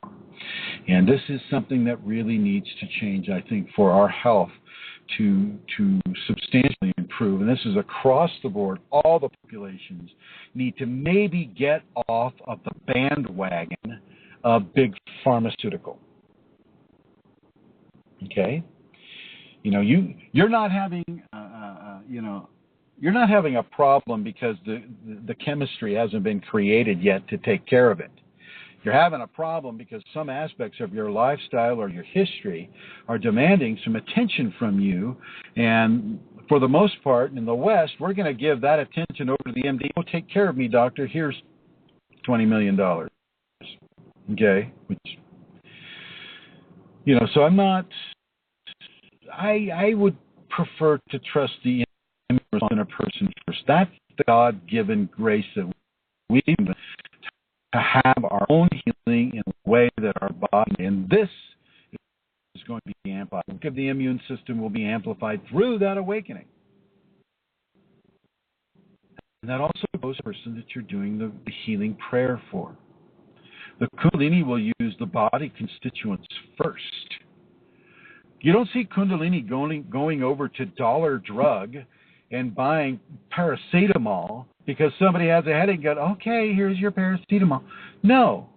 And this is something that really needs to change, I think, for our health to substantially improve. And this is across the board. All the populations need to maybe get off of the bandwagon of big pharmaceutical. Okay? You know, you're not having you're not having a problem because the chemistry hasn't been created yet to take care of it. You're having a problem because some aspects of your lifestyle or your history are demanding some attention from you. And for the most part, in the West, we're going to give that attention over to the MD. Oh, take care of me, doctor. Here's $20 million. Okay? Which, you know, so I'm not... I would prefer to trust the immune response in a person first. That's the God-given grace that we need to have our own healing in a way that our body, and this is going to be amplified. The immune system will be amplified through that awakening. And that also goes to the person that you're doing the healing prayer for. The Kundalini will use the body constituents first. You don't see Kundalini going over to Dollar Drug and buying paracetamol because somebody has a headache and go, okay, here's your paracetamol. No.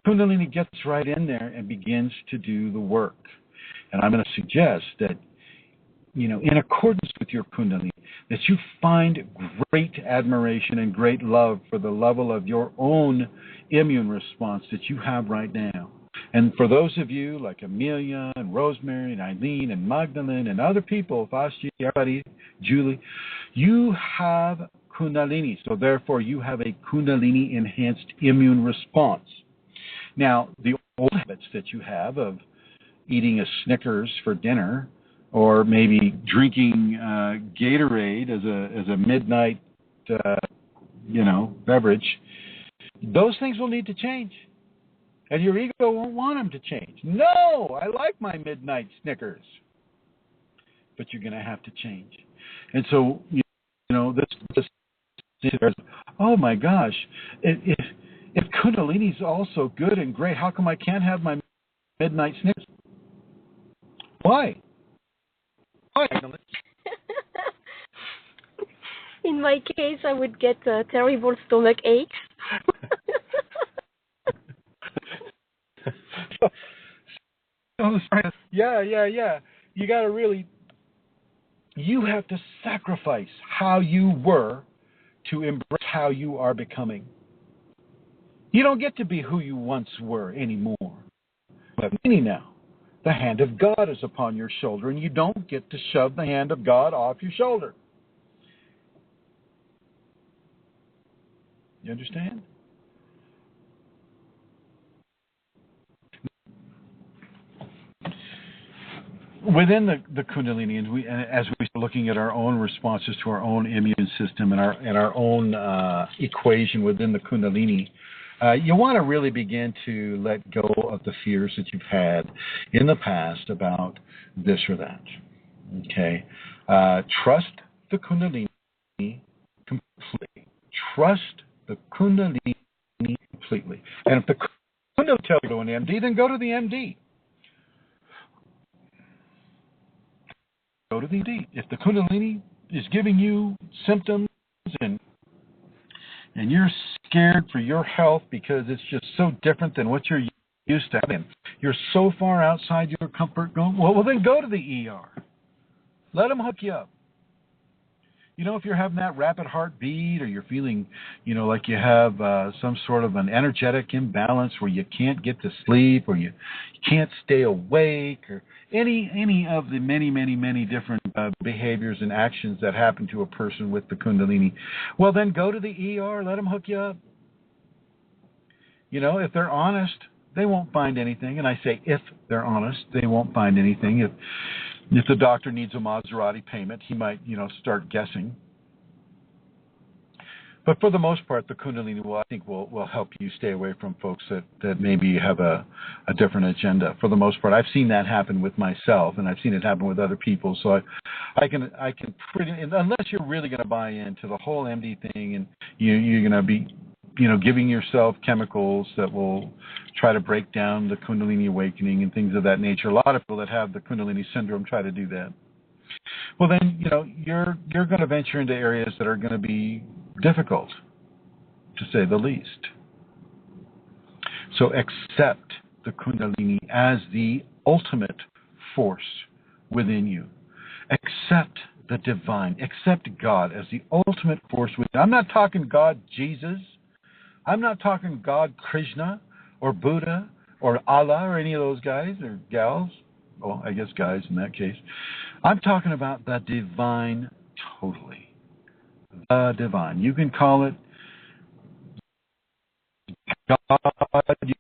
Kundalini gets right in there and begins to do the work. And I'm going to suggest that, you know, in accordance with your Kundalini, that you find great admiration and great love for the level of your own immune response that you have right now. And for those of you like Amelia and Rosemary and Eileen and Magdalene and other people, Vashti, everybody, Julie, you have Kundalini. So therefore, you have a Kundalini-enhanced immune response. Now, the old habits that you have of eating a Snickers for dinner or maybe drinking Gatorade as a midnight, beverage, those things will need to change. And your ego won't want them to change. No, I like my midnight Snickers. But you're going to have to change. And so, you know, this oh my gosh, if Kundalini's also good and great, how come I can't have my midnight Snickers? Why? In my case, I would get terrible stomach aches. Yeah. You got to really, you have to sacrifice how you were to embrace how you are becoming. You don't get to be who you once were anymore. But now, the hand of God is upon your shoulder, and you don't get to shove the hand of God off your shoulder. You understand? Within the Kundalini, and as we are looking at our own responses to our own immune system and our own equation within the Kundalini, you want to really begin to let go of the fears that you've had in the past about this or that. Okay, trust the Kundalini completely. Trust the Kundalini completely. And if the Kundalini tells you to go to an MD, then go to the MD. Go to the MD. If the Kundalini is giving you symptoms and you're scared for your health because it's just so different than what you're used to having, you're so far outside your comfort zone, well, then go to the ER. Let them hook you up. if you're having that rapid heartbeat, or you're feeling, like you have some sort of an energetic imbalance where you can't get to sleep, or you can't stay awake, or any of the many, many, many different behaviors and actions that happen to a person with the Kundalini, well, then go to the ER, let them hook you up. If they're honest, they won't find anything. And I say if they're honest, they won't find anything. If the doctor needs a Maserati payment, he might, start guessing. But for the most part, the Kundalini will help you stay away from folks that maybe have a different agenda. For the most part, I've seen that happen with myself, and I've seen it happen with other people. So I can pretty, unless you're really going to buy into the whole MD thing, and you're going to be, giving yourself chemicals that will try to break down the Kundalini awakening and things of that nature. A lot of people that have the Kundalini syndrome try to do that. Well, then, you're going to venture into areas that are going to be difficult, to say the least. So accept the Kundalini as the ultimate force within you. Accept the divine. Accept God as the ultimate force within. I'm not talking God, Jesus. I'm not talking God, Krishna, or Buddha, or Allah, or any of those guys or gals. Well, I guess guys in that case. I'm talking about the divine totally. The divine. You can call it God, you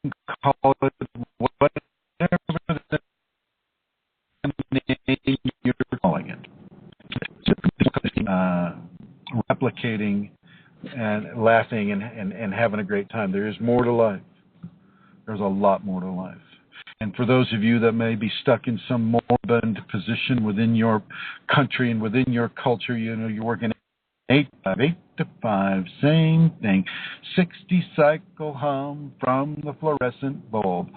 can call it whatever the name you're calling it. Replicating and laughing and having a great time. There is more to life. There's a lot more to life. And for those of you that may be stuck in some morbid position within your country and within your culture, you're working 8 to 5, same thing, 60 cycle hum from the fluorescent bulb,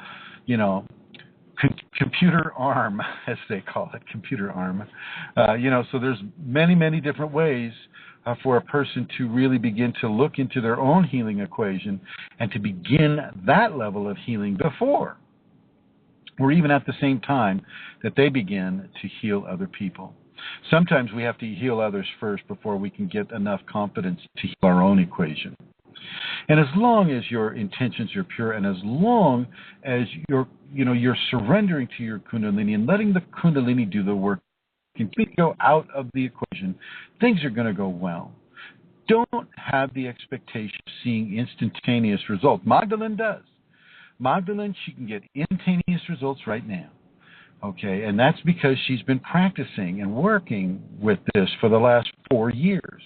computer arm, as they call it, computer arm. So there's many, many different ways for a person to really begin to look into their own healing equation and to begin that level of healing before or even at the same time that they begin to heal other people. Sometimes we have to heal others first before we can get enough confidence to heal our own equation. And as long as your intentions are pure, and as long as you're surrendering to your Kundalini and letting the Kundalini do the work, completely go out of the equation, things are going to go well. Don't have the expectation of seeing instantaneous results. Magdalene does. Magdalene, she can get instantaneous results right now. Okay, and that's because she's been practicing and working with this for the last 4 years.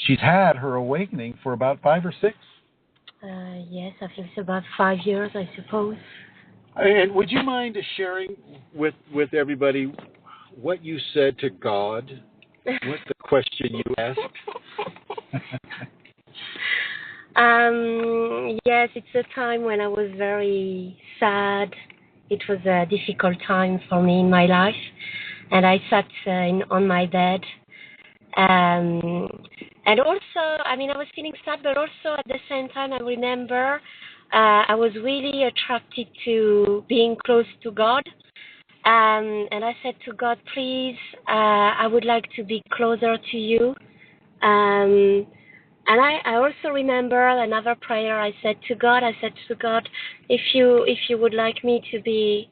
She's had her awakening for about 5 or 6. Yes, I think it's about 5 years, I suppose. And would you mind sharing with everybody what you said to God? What the question you asked? Yes, it's a time when I was very sad. It was a difficult time for me in my life, and I sat on my bed. And also, I was feeling sad, but also at the same time, I remember I was really attracted to being close to God. And I said to God, please, I would like to be closer to you. And I also remember another prayer I said to God. I said to God, if you would like me to be,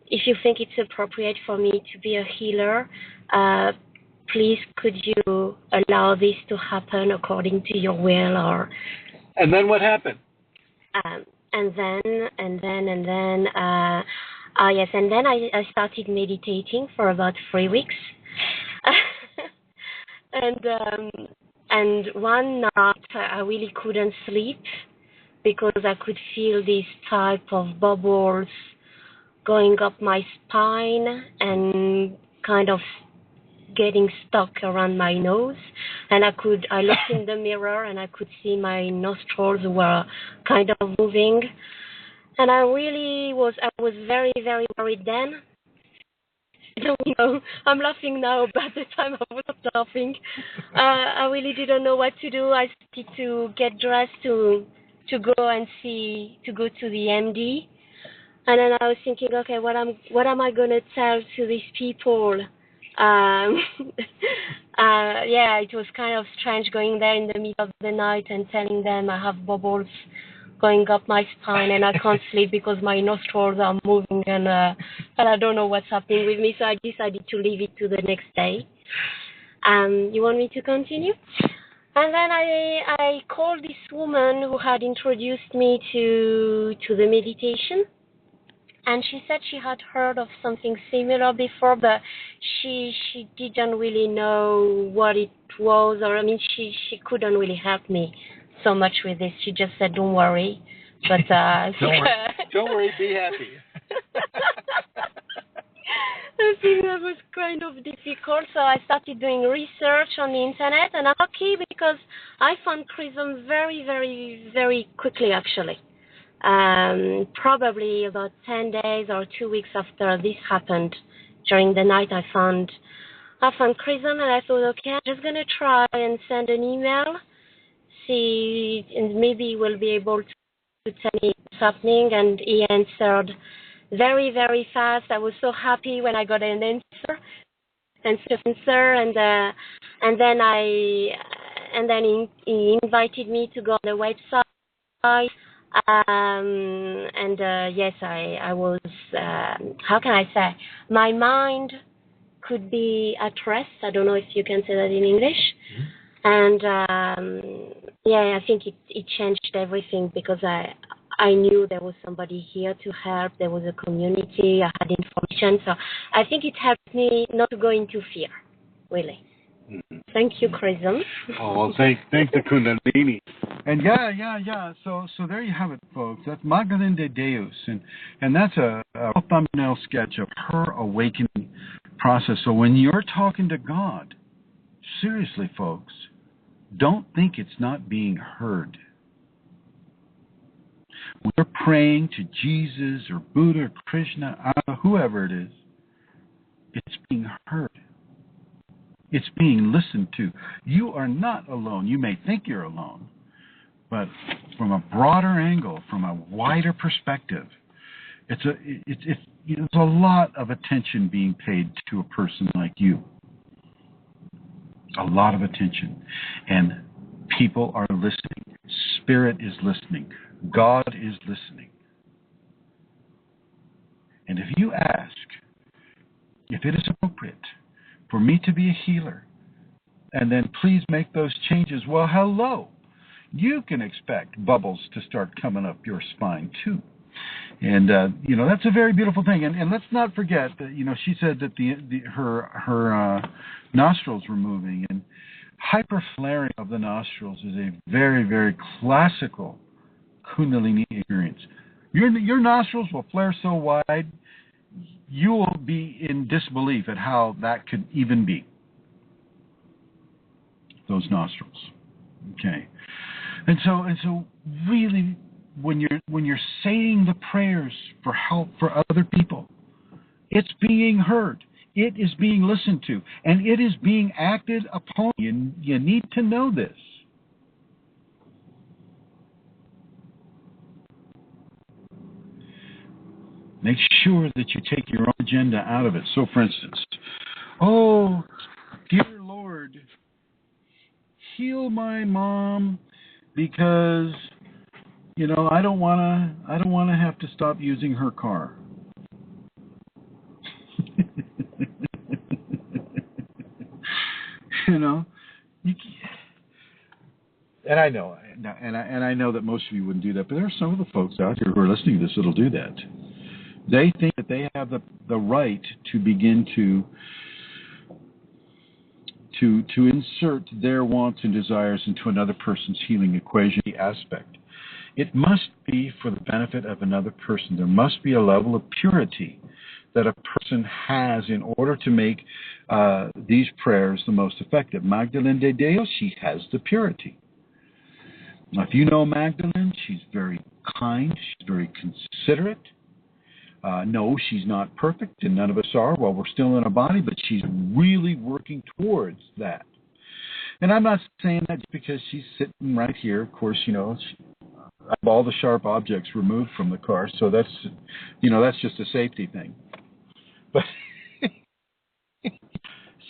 if you think it's appropriate for me to be a healer, please could you allow this to happen according to your will? Or and then what happened? And then I started meditating for about 3 weeks. And one night I really couldn't sleep because I could feel this type of bubbles going up my spine and kind of getting stuck around my nose. And I looked in the mirror and I could see my nostrils were kind of moving. And I was very, very worried then. I don't know. I'm laughing now, but at the time I was not laughing. I really didn't know what to do. I started to get dressed to go to the MD, and then I was thinking, okay, what am I going to tell to these people? Yeah, it was kind of strange going there in the middle of the night and telling them I have bubbles going up my spine and I can't sleep because my nostrils are moving and I don't know what's happening with me. So I decided to leave it to the next day. You want me to continue? And then I called this woman who had introduced me to the meditation. And she said she had heard of something similar before, but she didn't really know what it was, or I mean, she couldn't really help me so much with this. She just said, "Don't worry," but don't worry, be happy. I think that was kind of difficult, so I started doing research on the internet, and I'm lucky because I found Chrism very, very, very quickly, actually. Probably about 10 days or 2 weeks after this happened. During the night, I found Chrism, and I thought, okay, I'm just gonna try and send an email, see, and maybe we'll be able to tell me what's happening. And he answered very, very fast. I was so happy when I got an answer, and then he invited me to go on the website. Yes, I was, how can I say, my mind could be at rest. I don't know if you can say that in English. And I think it changed everything because I knew there was somebody here to help. There was a community. I had information. So I think it helped me not to go into fear, really. Mm-hmm. Thank you, Chrism. Oh, well, thank the Kundalini. And yeah. So there you have it, folks. That's Magdalene de Deus, and that's a thumbnail sketch of her awakening process. So when you're talking to God, seriously, folks, don't think it's not being heard. When you're praying to Jesus or Buddha or Krishna, Allah, whoever it is, it's being heard. It's being listened to. You are not alone. You may think you're alone, but from a broader angle, from a wider perspective, it's a lot of attention being paid to a person like you. A lot of attention. And people are listening. Spirit is listening. God is listening. And if you ask if it is appropriate for me to be a healer, and then please make those changes, well, hello. You can expect bubbles to start coming up your spine, too. And, that's a very beautiful thing. And let's not forget that, she said that her nostrils were moving. And hyperflaring of the nostrils is a very, very classical Kundalini experience. Your nostrils will flare so wide, you will be in disbelief at how that could even be. Those nostrils. Okay. And so really when you're saying the prayers for help for other people, it's being heard. It is being listened to, and it is being acted upon. You need to know this. Make sure that you take your own agenda out of it. So, for instance, oh, dear Lord, heal my mom because I don't want to have to stop using her car. And I know, and I know that most of you wouldn't do that, but there are some of the folks out here who are listening to this that'll do that. They think that they have the right to begin to insert their wants and desires into another person's healing equation aspect. It must be for the benefit of another person. There must be a level of purity that a person has in order to make these prayers the most effective. Magdalene de Deus, she has the purity. Now, if you know Magdalene, she's very kind, she's very considerate. No, she's not perfect, and none of us are while we're still in a body, but she's really working towards that. And I'm not saying that just because she's sitting right here. Of course, I have all the sharp objects removed from the car, so that's just a safety thing. But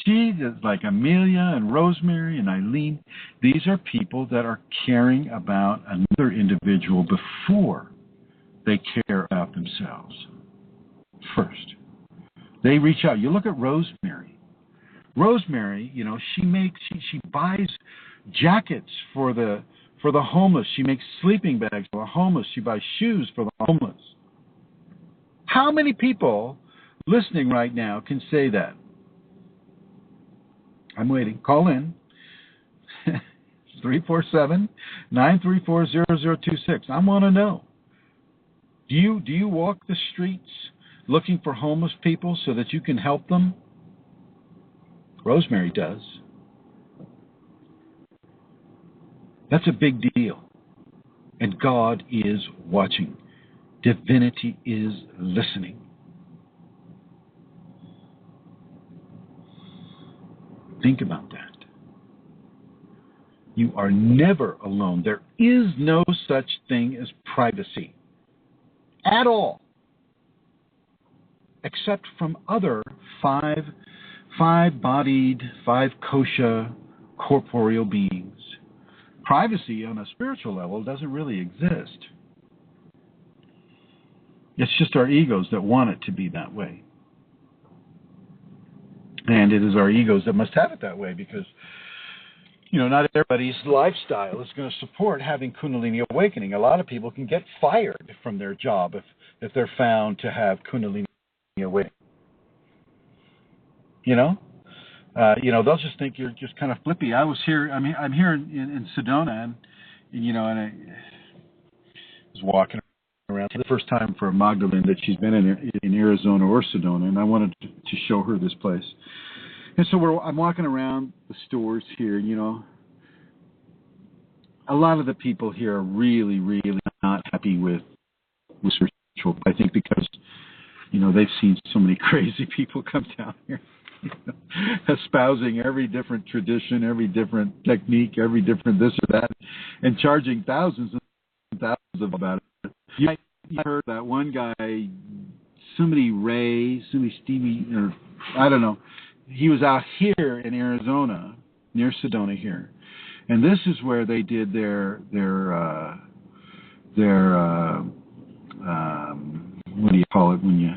she just like Amelia and Rosemary and Eileen, these are people that are caring about another individual before they care about themselves. First, they reach out. You look at Rosemary. Rosemary, you know, she buys jackets for the homeless. She makes sleeping bags for the homeless. She buys shoes for the homeless. How many people listening right now can say that? I'm waiting. Call in. 347-934-0026. I want to know. Do you walk the streets looking for homeless people so that you can help them? Rosemary does. That's a big deal. And God is watching. Divinity is listening. Think about that. You are never alone. There is no such thing as privacy at all, except from other five-bodied, five-kosha corporeal beings. Privacy on a spiritual level doesn't really exist. It's just our egos that want it to be that way. And it is our egos that must have it that way because, you know, not everybody's lifestyle is going to support having Kundalini awakening. A lot of people can get fired from their job if they're found to have Kundalini awakening. You know, they'll just think you're just kind of flippy. I'm here in Sedona, and I was walking around the first time for Magdalene that she's been in Arizona or Sedona, and I wanted to show her this place. And so I'm walking around the stores here, you know. A lot of the people here are really, really not happy with spiritual. I think because, you know, they've seen so many crazy people come down here, you know, espousing every different tradition, every different technique, every different this or that, and charging thousands and thousands about it. You might have heard that one guy, somebody Stevie, or I don't know. He was out here in Arizona, near Sedona here, and this is where they did their what do you call it when you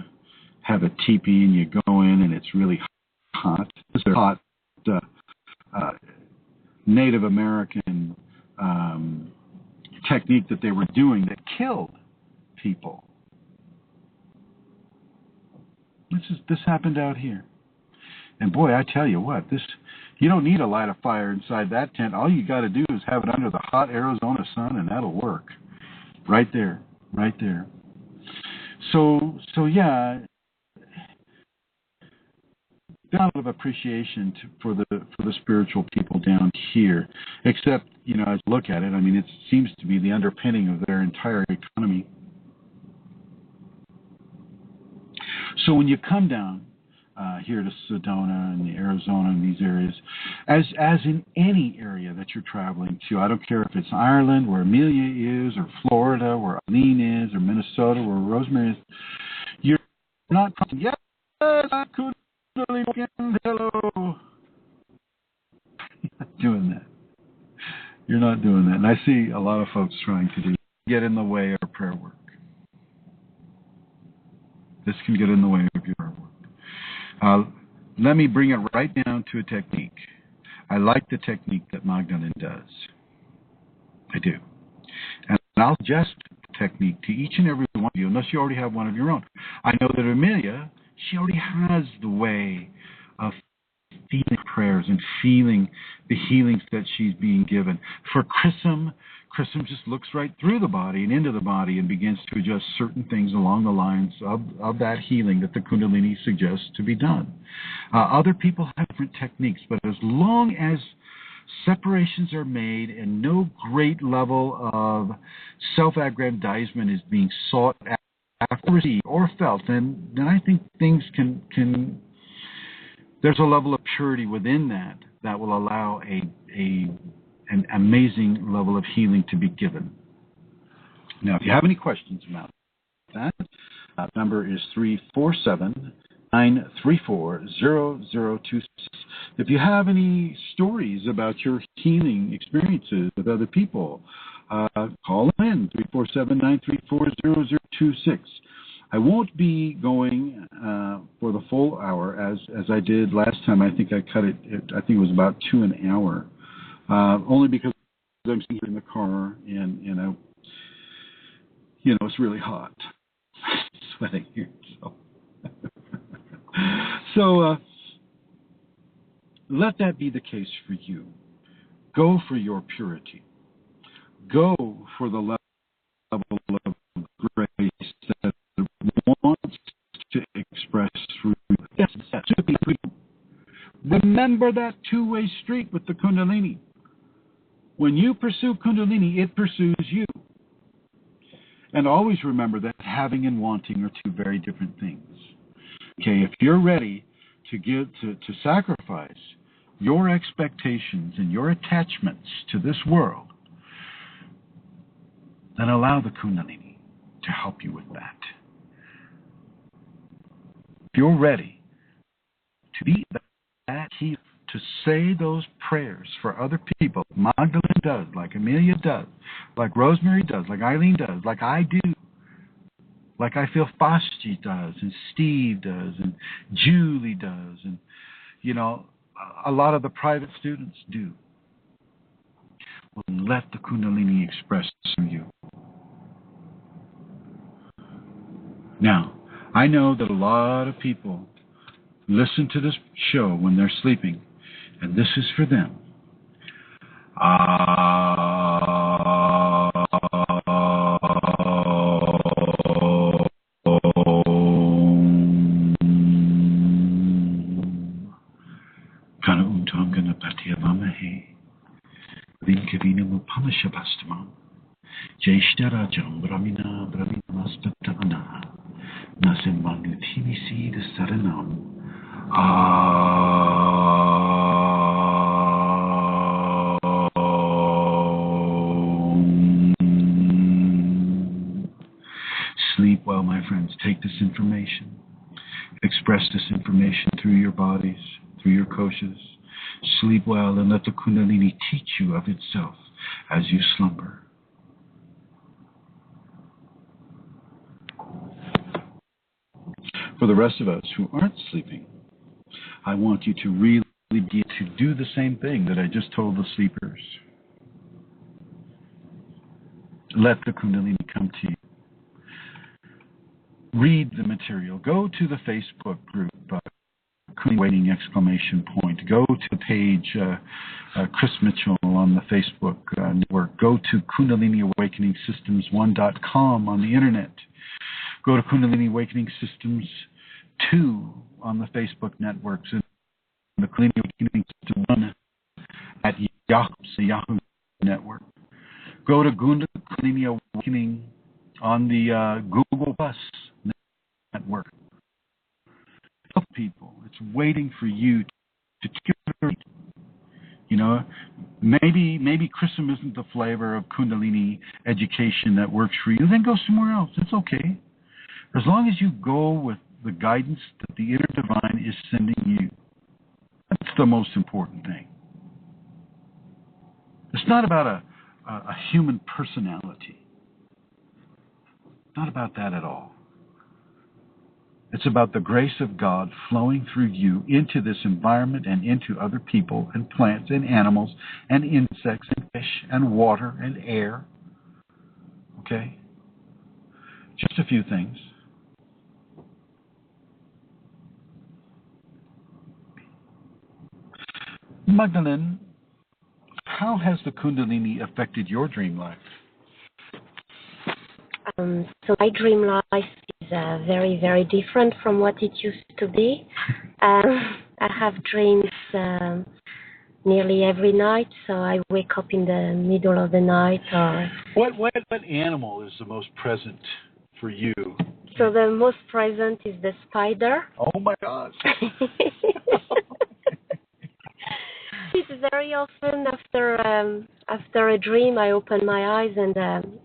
have a teepee and you go in and it's really hot. It's a hot Native American technique that they were doing that killed people. This happened out here. And boy, I tell you what, you don't need to light a fire inside that tent. All you got to do is have it under the hot Arizona sun, and that'll work. Right there. So yeah, there's a lot of appreciation for the spiritual people down here. Except, you know, as you look at it, I mean, it seems to be the underpinning of their entire economy. So when you come down here to Sedona and Arizona and these areas, as in any area that you're traveling to, I don't care if it's Ireland, where Amelia is, or Florida, where Eileen is, or Minnesota, where Rosemary is, you're not saying, yes, I could again, hello. You're not doing that. You're not doing that. And I see a lot of folks trying to get in the way of prayer work. This can get in the way of your prayer work. Let me bring it right down to a technique. I like the technique that Magdalene does. I do. And I'll suggest the technique to each and every one of you, unless you already have one of your own. I know that Amelia, she already has the way of feeling prayers and feeling the healings that she's being given. For Chrism just looks right through the body and into the body and begins to adjust certain things along the lines of that healing that the Kundalini suggests to be done. Other people have different techniques, but as long as separations are made and no great level of self-aggrandizement is being sought after, received, or felt, then I think things can there's a level of purity within that will allow an amazing level of healing to be given. Now, if you have any questions about that, number is 347-934-0026. If you have any stories about your healing experiences with other people, call in 347-934-0026. I won't be going for the full hour as I did last time. I think I cut it. I think it was about 2 an hour, only because I'm sitting here in the car and I, it's really hot, sweating here. So let that be the case for you. Go for your purity. Go for the level of grace that wants to express through you. Yes, to be free. Remember that two-way street with the Kundalini. When you pursue Kundalini, it pursues you. And always remember that having and wanting are two very different things. Okay, if you're ready to sacrifice your expectations and your attachments to this world, then allow the Kundalini to help you with that. If you're ready to be that healer, to say those prayers for other people, Magdalene does, like Amelia does, like Rosemary does, like Eileen does, like I do, like I feel Fausti does, and Steve does, and Julie does, and, a lot of the private students do. Well, let the Kundalini express through you. Now, I know that a lot of people listen to this show when they're sleeping, and this is for them. Kana untangana patyavamahe, vinkavina mupamashabastamam, Jaishtarajam Brahmina Brahminaspatana, Nasimmanutini Seed Saranam. Sleep well, my friends. Take this information. Express this information through your bodies, through your koshas. Sleep well and let the Kundalini teach you of itself as you slumber. For the rest of us who aren't sleeping, I want you to really begin to do the same thing that I just told the sleepers. Let the Kundalini come to you. Read the material. Go to the Facebook group, Kundalini exclamation point. Go to the page, Chris Mitchell on the Facebook network. Go to KundaliniAwakeningSystems1.com on the internet. Go to Kundalini Awakening Systems 2 on the Facebook networks and the Kundalini Awakening System 1 at Yahoo, the Yahoo network. Go to Kundalini Awakening on the Google Plus network. Help people. It's waiting for you to take it. Maybe Chrism isn't the flavor of Kundalini education that works for you. Then go somewhere else. It's okay. As long as you go with the guidance that the inner divine is sending you, that's the most important thing. It's not about a human personality. It's not about that at all. It's about the grace of God flowing through you into this environment and into other people and plants and animals and insects and fish and water and air. Okay? Just a few things. Magdalene, how has the Kundalini affected your dream life? So my dream life is very, very different from what it used to be. I have dreams nearly every night, so I wake up in the middle of the night. What animal is the most present for you? So the most present is the spider. Oh my God. It's very often after a dream, I open my eyes and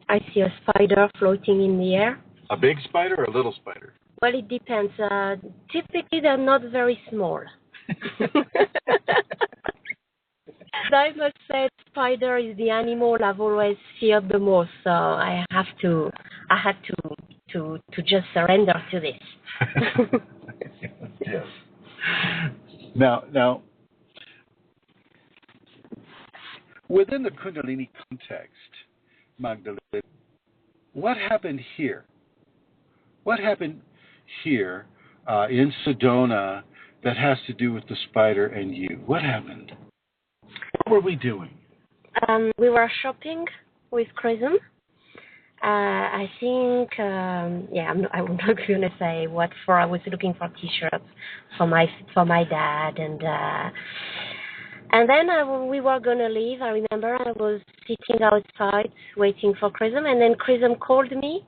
I see a spider floating in the air. A big spider or a little spider? Well, it depends. Typically, they're not very small. I must say, spider is the animal I've always feared the most. So I had to just surrender to this. Yes. Now, within the Kundalini context, Magdalene, what happened here? What happened here in Sedona that has to do with the spider and you? What happened? What were we doing? We were shopping with Chrism. I think, I'm not going to say what for. I was looking for T-shirts for my dad, and then we were going to leave. I remember I was sitting outside waiting for Chrism, and then Chrism called me.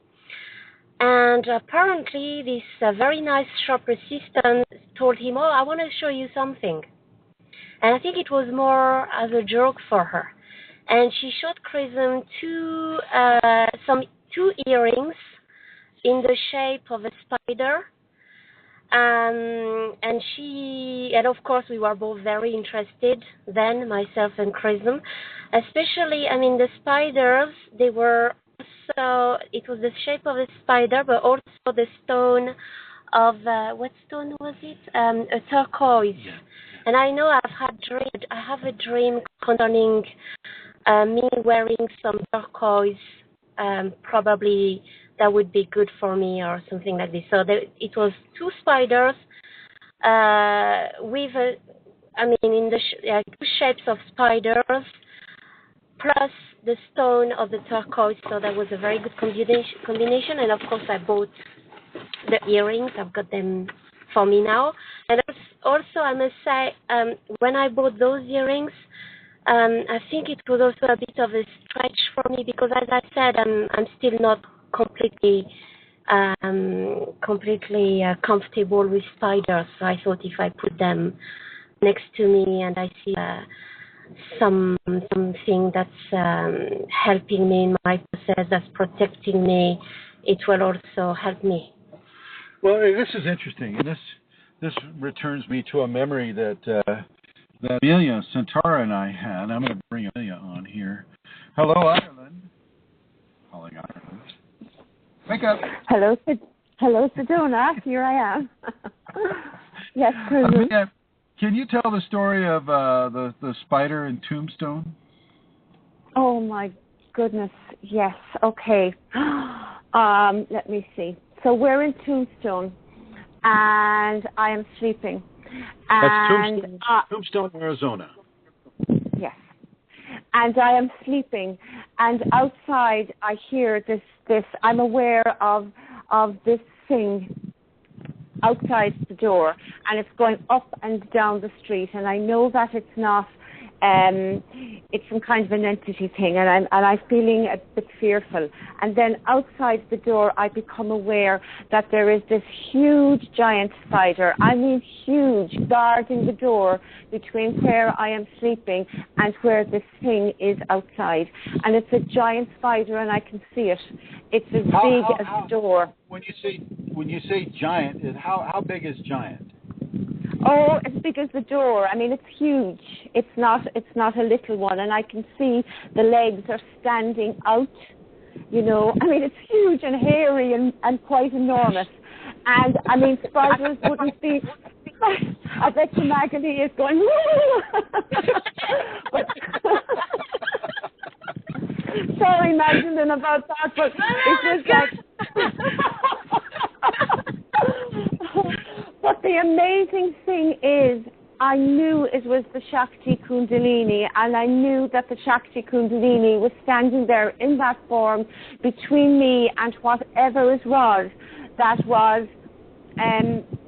And apparently this very nice shop assistant told him, I want to show you something. And I think it was more as a joke for her. And she showed Chrism two earrings in the shape of a spider. And of course we were both very interested then, myself and Chrism. Especially, the spiders, they were also, it was the shape of a spider, but also the stone of, what stone was it? A turquoise. Yeah. And I know I have a dream concerning me wearing some turquoise, probably that would be good for me or something like this. So it was two spiders with, in the two shapes of spiders, plus the stone of the turquoise. So that was a very good combination. And of course, I bought the earrings. I've got them for me now. And also, I must say, when I bought those earrings, I think it was also a bit of a stretch for me because, as I said, I'm still not completely comfortable with spiders. So I thought if I put them next to me and I see something that's helping me in my process, that's protecting me, it will also help me. Well, this is interesting, and this returns me to a memory that Amelia Centaura and I had. I'm going to bring Amelia on here. Hello, Ireland. Calling Ireland. Wake up. Hello, Sedona. Here I am. Yes, Amelia, can you tell the story of the spider in Tombstone? Oh my goodness, yes. Okay. Let me see. So we're in Tombstone, and I am sleeping. And that's Tombstone, Arizona. Yes. And I am sleeping, and outside I hear this. I'm aware of this thing outside the door, and it's going up and down the street, and I know that it's not. It's some kind of an entity thing, and I'm feeling a bit fearful. And then outside the door, I become aware that there is this huge giant spider. I mean huge, guarding the door between where I am sleeping and where this thing is outside. And it's a giant spider, and I can see it. It's as big as the door. When you say giant, how big is giant? Oh, as big as the door. I mean, it's huge. It's not a little one, and I can see the legs are standing out. I mean, it's huge and hairy and quite enormous. And I mean, spiders wouldn't be. I bet you Magdalene is going. But, sorry, Magdalene, about that, but it's just like. But the amazing thing is, I knew it was the Shakti Kundalini, and I knew that the Shakti Kundalini was standing there in that form between me and whatever it was that was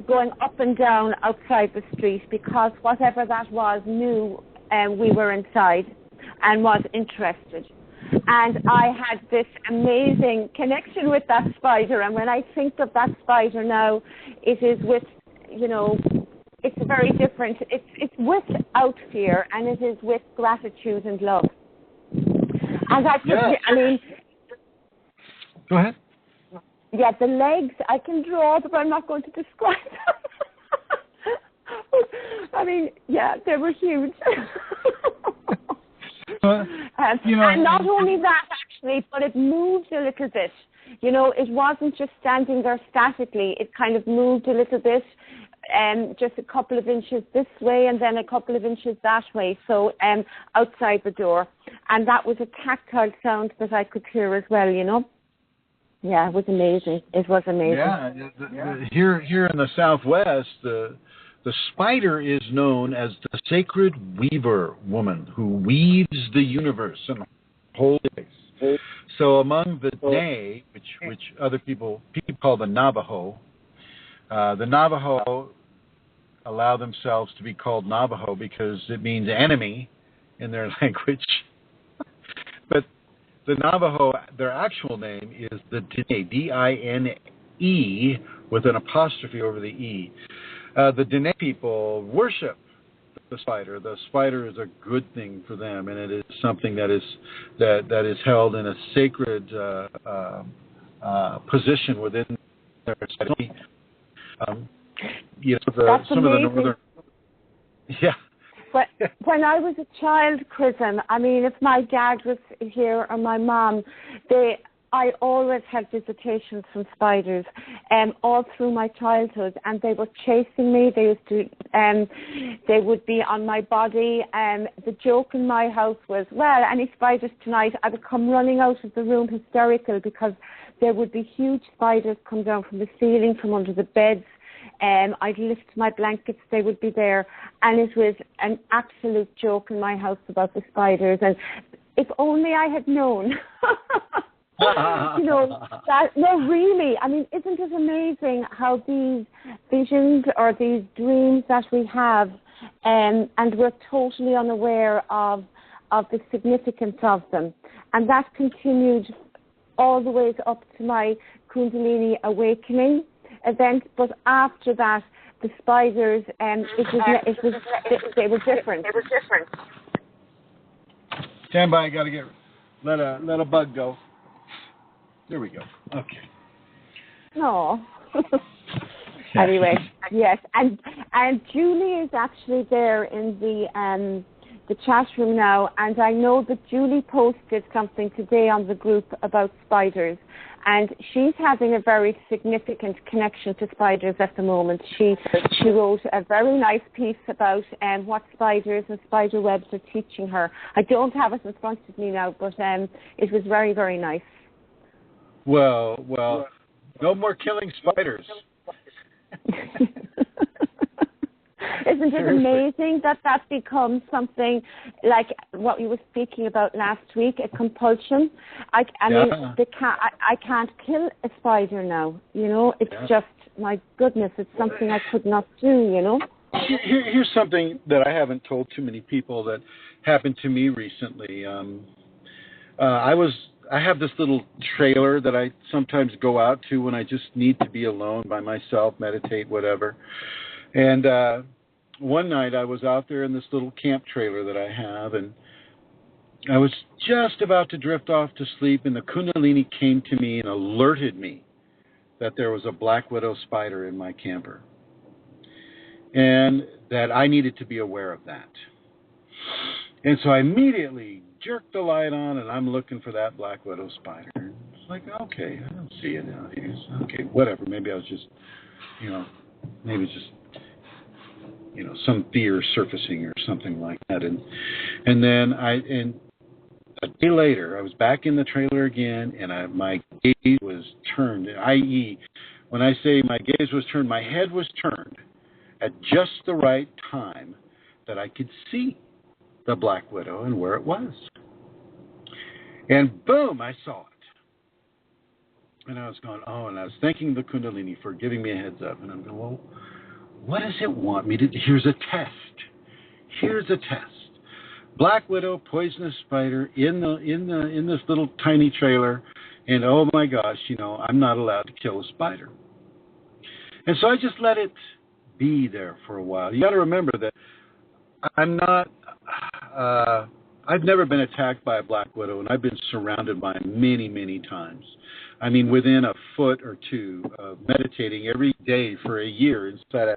going up and down outside the street, because whatever that was knew we were inside and was interested. And I had this amazing connection with that spider, and when I think of that spider now, it is with, it's very different. It's without fear, and it is with gratitude and love. And Go ahead. Yeah, the legs, I can draw, but I'm not going to describe them. I mean, yeah, they were huge. And not only that, actually, but it moved a little bit. You know, it wasn't just standing there statically. It kind of moved a little bit, just a couple of inches this way and then a couple of inches that way, so outside the door. And that was a tactile sound that I could hear as well, you know. Yeah, it was amazing. It was amazing. Yeah, here in the Southwest, the spider is known as the sacred weaver woman who weaves the universe and whole place. So among the Dene, which other people call the Navajo allow themselves to be called Navajo because it means enemy in their language. But the Navajo, their actual name is the Dene, D-I-N-E, with an apostrophe over the E. The Dene people worship the spider. The spider is a good thing for them, and it is something that is held in a sacred position within their society. That's some amazing. of the northern. Yeah. But when I was a child, Chrism, I mean, if my dad was here or my mom, I always had visitations from spiders all through my childhood, and they were chasing me. They used to, they would be on my body. The joke in my house was, well, any spiders tonight? I would come running out of the room hysterical because there would be huge spiders come down from the ceiling, from under the beds. I'd lift my blankets, they would be there, and it was an absolute joke in my house about the spiders. And if only I had known. You know, really, I mean, isn't it amazing how these visions or these dreams that we have, and we're totally unaware of the significance of them. And that continued all the way up to my Kundalini awakening event, but after that, the spiders, they were different. Stand by, I got to let a bug go. There we go. Okay. No. Anyway, yes, and Julie is actually there in the chat room now, and I know that Julie posted something today on the group about spiders, and she's having a very significant connection to spiders at the moment. She wrote a very nice piece about what spiders and spider webs are teaching her. I don't have it in front of me now, but it was very, very nice. Well, no more killing spiders. Isn't it amazing that becomes something like what you were speaking about last week, a compulsion? I mean, I can't kill a spider now, you know. It's just, my goodness, it's something I could not do, you know. Here's something that I haven't told too many people that happened to me recently. I have this little trailer that I sometimes go out to when I just need to be alone by myself, meditate, whatever. And one night I was out there in this little camp trailer that I have, and I was just about to drift off to sleep, and the Kundalini came to me and alerted me that there was a black widow spider in my camper, and that I needed to be aware of that. And so I immediately jerked the light on, and I'm looking for that black widow spider. It's like, okay, I don't see it now. Okay, whatever. Maybe I was just, some fear surfacing or something like that. And then a day later, I was back in the trailer again, and my gaze was turned, i.e., when I say my gaze was turned, my head was turned at just the right time that I could see the black widow and where it was. And boom, I saw it. And I was going, and I was thanking the Kundalini for giving me a heads up. And I'm going, well, what does it want me to do? Here's a test. Black widow, poisonous spider in this little tiny trailer, and oh my gosh, I'm not allowed to kill a spider. And so I just let it be there for a while. You got to remember that I'm not. I've never been attacked by a black widow, and I've been surrounded by them many, many times. I mean, within a foot or two of meditating every day for a year inside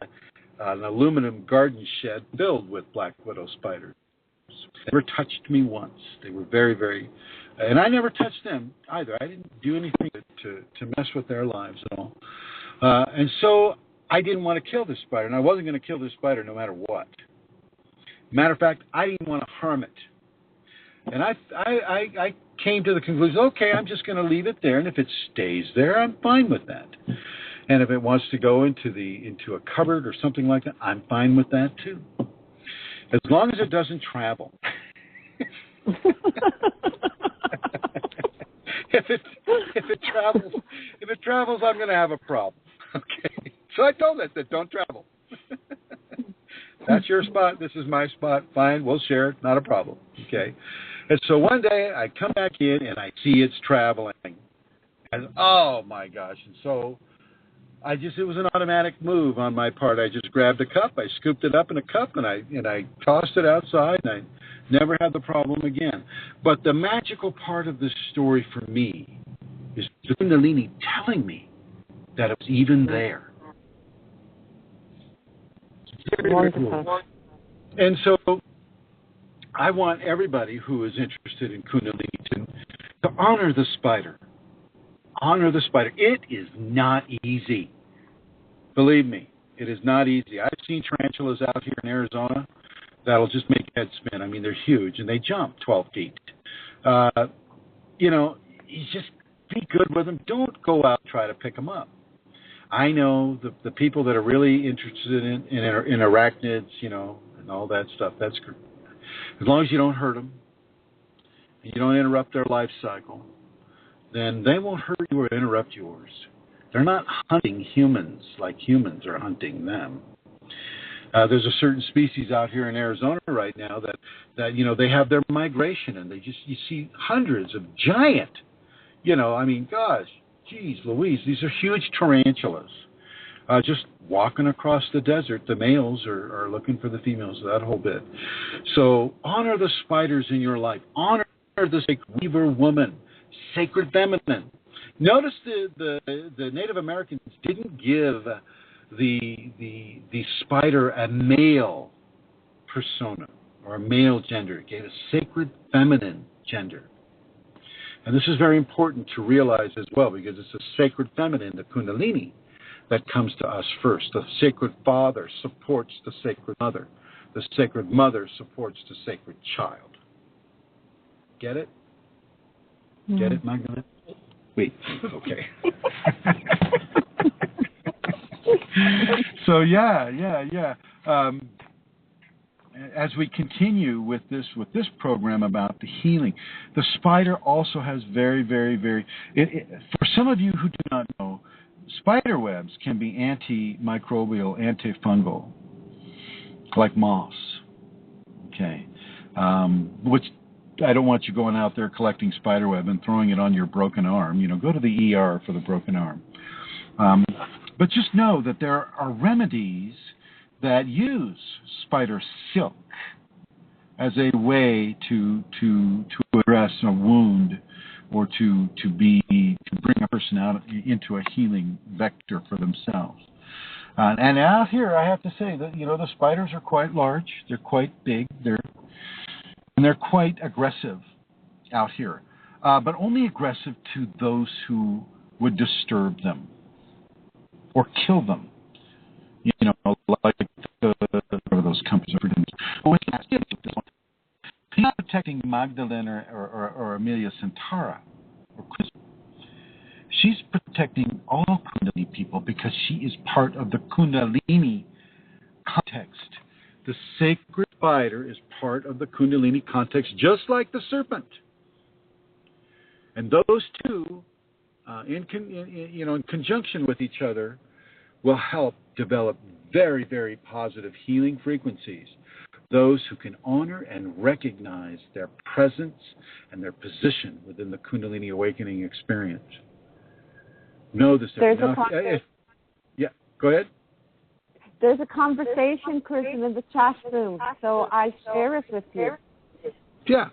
an aluminum garden shed filled with black widow spiders. They never touched me once. They were very, very, and I never touched them either. I didn't do anything to mess with their lives at all. And so I didn't want to kill this spider, and I wasn't going to kill this spider no matter what. Matter of fact, I didn't want to harm it. And I came to the conclusion, okay, I'm just going to leave it there, and if it stays there, I'm fine with that. And if it wants to go into a cupboard or something like that, I'm fine with that too. As long as it doesn't travel. If it travels, I'm going to have a problem. Okay. So I told it that don't travel. That's your spot. This is my spot. Fine. We'll share it. Not a problem. Okay. And so one day I come back in and I see it's traveling. And oh my gosh. And so it was an automatic move on my part. I just grabbed a cup, I scooped it up in a cup, and I tossed it outside, and I never had the problem again. But the magical part of this story for me is the Kundalini telling me that it was even there. It's very, very cool. And so I want everybody who is interested in Kundalini to honor the spider. Honor the spider. It is not easy. Believe me, it is not easy. I've seen tarantulas out here in Arizona that'll just make your head spin. I mean, they're huge, and they jump 12 feet. You just be good with them. Don't go out and try to pick them up. I know the people that are really interested in arachnids, and all that stuff, that's good. As long as you don't hurt them, and you don't interrupt their life cycle, then they won't hurt you or interrupt yours. They're not hunting humans like humans are hunting them. There's a certain species out here in Arizona right now that they have their migration, and you see hundreds of giant, gosh, geez Louise, these are huge tarantulas. Just walking across the desert, the males are looking for the females, that whole bit. So honor the spiders in your life. Honor the sacred weaver woman. Sacred feminine. Notice the Native Americans didn't give the spider a male persona or a male gender. It gave a sacred feminine gender. And this is very important to realize as well, because it's a sacred feminine, the Kundalini, that comes to us first. The sacred father supports the sacred mother. The sacred mother supports the sacred child. Get it? Get it, Magdalene? Wait, okay. So yeah. As we continue with this program about the healing, the spider also has very, very, very. For some of you who do not know, spider webs can be antimicrobial, antifungal, like moss. Okay, which. I don't want you going out there collecting spiderweb and throwing it on your broken arm. Go to the ER for the broken arm. But just know that there are remedies that use spider silk as a way to address a wound or to bring a person out into a healing vector for themselves. And out here, I have to say that the spiders are quite large. They're quite big. And they're quite aggressive out here, but only aggressive to those who would disturb them or kill them. Like those companies. He's not protecting Magdalene or Amelia Santara or Chrism. She's protecting all Kundalini people because she is part of the Kundalini context. The sacred spider is part of the Kundalini context, just like the serpent. And those two, in conjunction with each other, will help develop very, very positive healing frequencies. Those who can honor and recognize their presence and their position within the Kundalini awakening experience. Know this. Yeah, go ahead. There's a conversation, Chrism, in the chat room, so I'll share it with you. Yeah.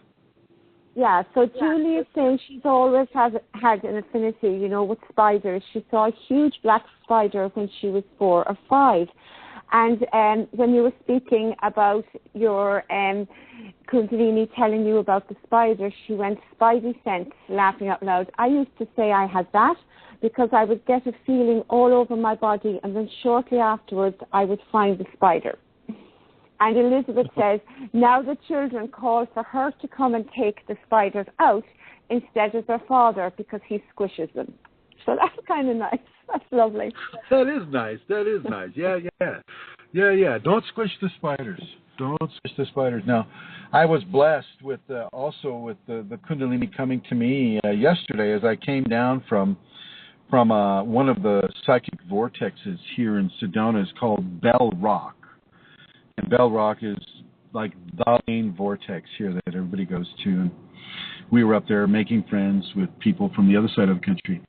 Yeah, so Julie is saying she's always had an affinity, with spiders. She saw a huge black spider when she was 4 or 5. And when you were speaking about your Kundalini telling you about the spider, she went spidey sense, laughing out loud. I used to say I had that because I would get a feeling all over my body, and then shortly afterwards I would find the spider. And Elizabeth says, now the children call for her to come and take the spiders out instead of their father because he squishes them. So that's kind of nice. That's lovely. That is nice. Yeah. Don't squish the spiders. Don't squish the spiders. Now, I was blessed with also with the Kundalini coming to me yesterday as I came down from one of the psychic vortexes here in Sedona. It's called Bell Rock. And Bell Rock is like the main vortex here that everybody goes to. And we were up there making friends with people from the other side of the country.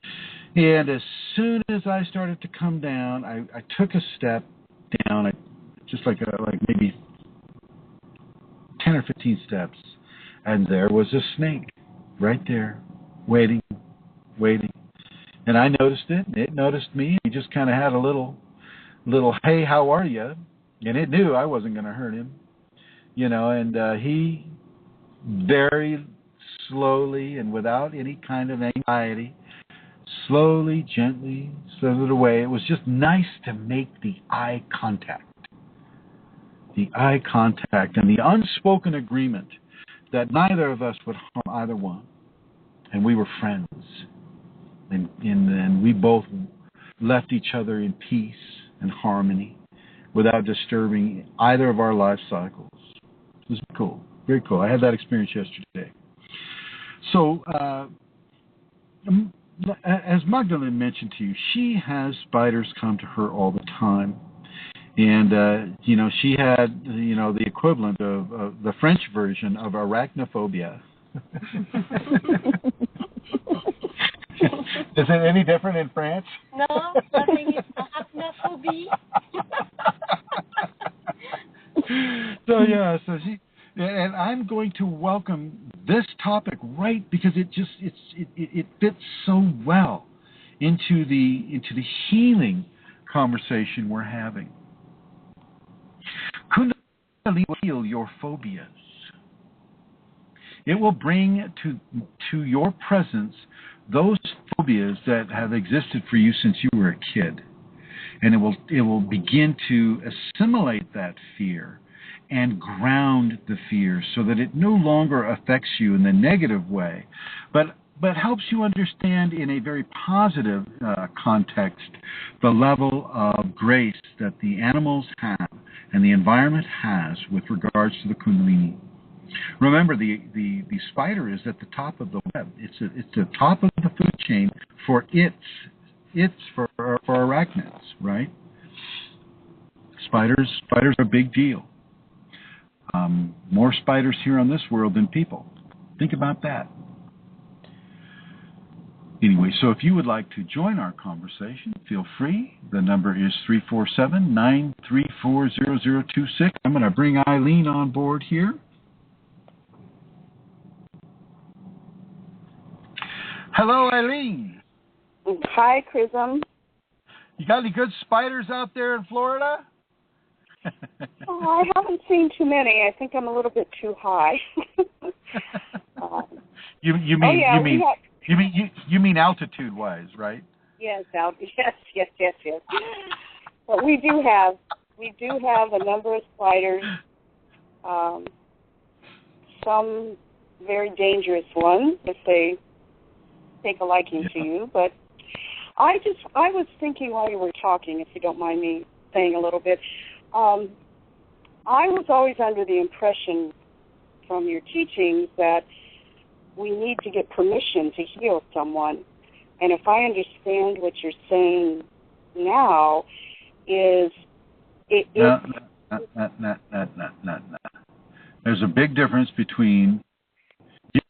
And as soon as I started to come down, I took a step down, just like maybe 10 or 15 steps, and there was a snake right there, waiting. And I noticed it, and it noticed me. We just kind of had a little, hey, how are you? And it knew I wasn't going to hurt him, and he very slowly and without any kind of anxiety, slowly, gently slithered away. It was just nice to make the eye contact. The eye contact and the unspoken agreement that neither of us would harm either one. And we were friends. And we both left each other in peace and harmony without disturbing either of our life cycles. It was cool. Very cool. I had that experience yesterday. So, as Magdalene mentioned to you, she has spiders come to her all the time. And, she had, the equivalent of the French version of arachnophobia. Is it any different in France? No, nothing is arachnophobia. So she, and I'm going to welcome this topic right because it fits so well into the healing conversation we're having. Kundalini will heal your phobias. It will bring to your presence those phobias that have existed for you since you were a kid. And it will begin to assimilate that fear and ground the fear so that it no longer affects you in the negative way, but helps you understand in a very positive context the level of grace that the animals have and the environment has with regards to the Kundalini. Remember, the spider is at the top of the web. It's the top of the food chain for for arachnids, right? Spiders are a big deal. More spiders here on this world than people. Think about that. Anyway, so if you would like to join our conversation, feel free. The number is 347-934-0026. I'm going to bring Eileen on board here. Hello, Eileen. Hi, Chrism. You got any good spiders out there in Florida? I haven't seen too many. I think I'm a little bit too high. You mean altitude-wise, right? Yes, yes. But we do have a number of spiders. Some very dangerous ones if they take a liking to you. But I was thinking while you were talking, if you don't mind me saying a little bit. I was always under the impression from your teachings that we need to get permission to heal someone. And if I understand what you're saying now, is it... No. There's a big difference between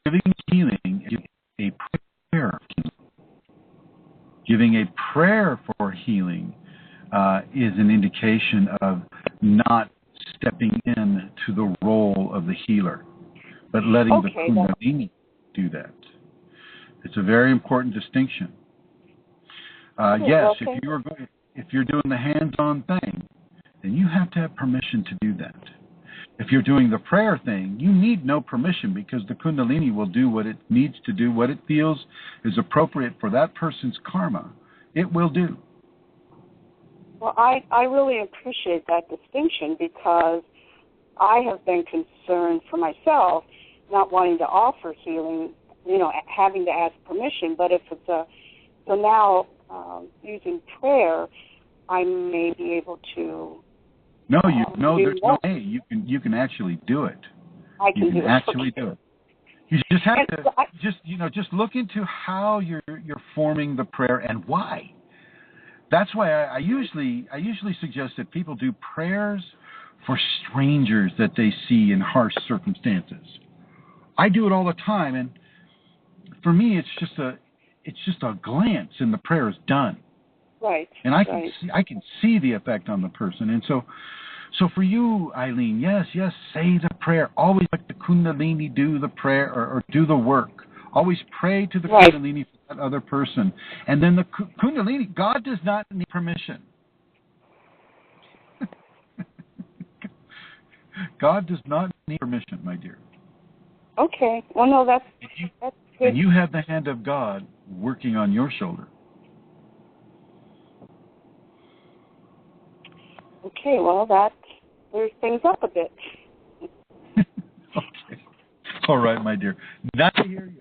giving healing and a prayer. Giving a prayer for healing is an indication of not stepping in to the role of the healer, but letting the Kundalini do that. It's a very important distinction. Yes, if you're doing the hands-on thing, then you have to have permission to do that. If you're doing the prayer thing, you need no permission because the Kundalini will do what it needs to do, what it feels is appropriate for that person's karma. It will do. Well, I really appreciate that distinction because I have been concerned for myself, not wanting to offer healing, having to ask permission. But if it's so now using prayer, I may be able to. There's no way. You can actually do it. I can do it. You just have to just look into how you're forming the prayer and why. That's why I usually suggest that people do prayers for strangers that they see in harsh circumstances. I do it all the time, and for me, it's just a glance, and the prayer is done. Right. And I can see the effect on the person, and so for you, Eileen, yes, say the prayer. Always let the Kundalini do the prayer or do the work. Always pray to the Kundalini for that other person. And then the Kundalini, God does not need permission. God does not need permission, my dear. Okay. Well, no, that's good. And you have the hand of God working on your shoulder. Okay, well, that clears things up a bit. Okay. All right, my dear. Nice to hear you.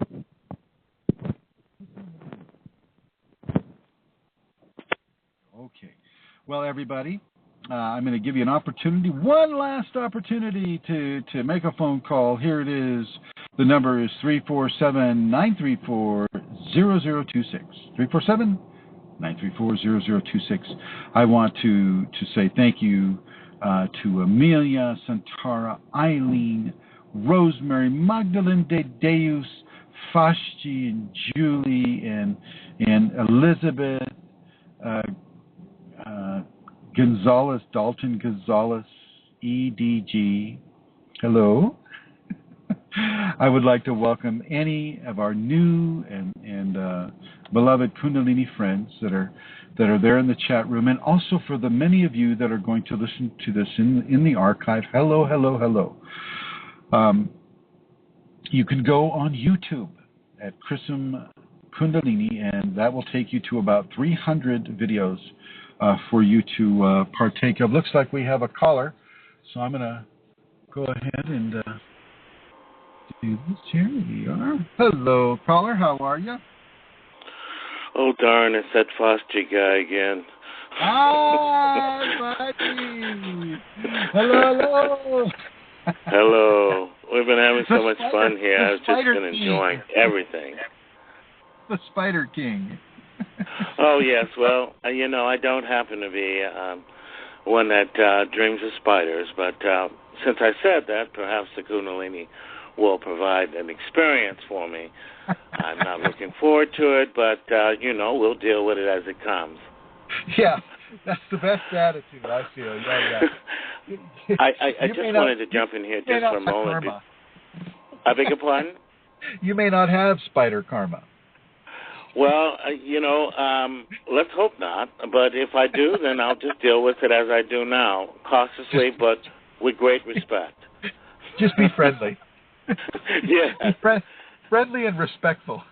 Okay. Well, everybody, I'm going to give you an opportunity, one last opportunity to make a phone call. Here it is. The number is 347-934-0026. 347-934-0026. I want to say thank you to Amelia, Santara, Eileen, Rosemary, Magdalene de Deus, Fashti, and Julie, and Elizabeth, Gonzalez, Dalton Gonzalez, EDG. Hello. I would like to welcome any of our new and beloved Kundalini friends that are there in the chat room, and also for the many of you that are going to listen to this in the archive. Hello. You can go on YouTube at Chrism Kundalini, and that will take you to about 300 videos for you to partake of. Looks like we have a caller, so I'm going to go ahead and do this. Here we are. Hello, caller. How are you? Oh, darn, it's that Foster guy again. Hi, buddy. Hello. Hello. We've been having so much fun here. I've just been enjoying everything. The Spider King. Oh, yes. Well, I don't happen to be one that dreams of spiders, but since I said that, perhaps the Kundalini will provide an experience for me. I'm not looking forward to it, but, we'll deal with it as it comes. Yeah, that's the best attitude, I feel. Yeah. I just wanted to jump in here just for a moment. I beg your pardon? You may not have spider karma. Well, let's hope not. But if I do, then I'll just deal with it as I do now, cautiously, but with great respect. Just be friendly. Yeah. Be friendly and respectful.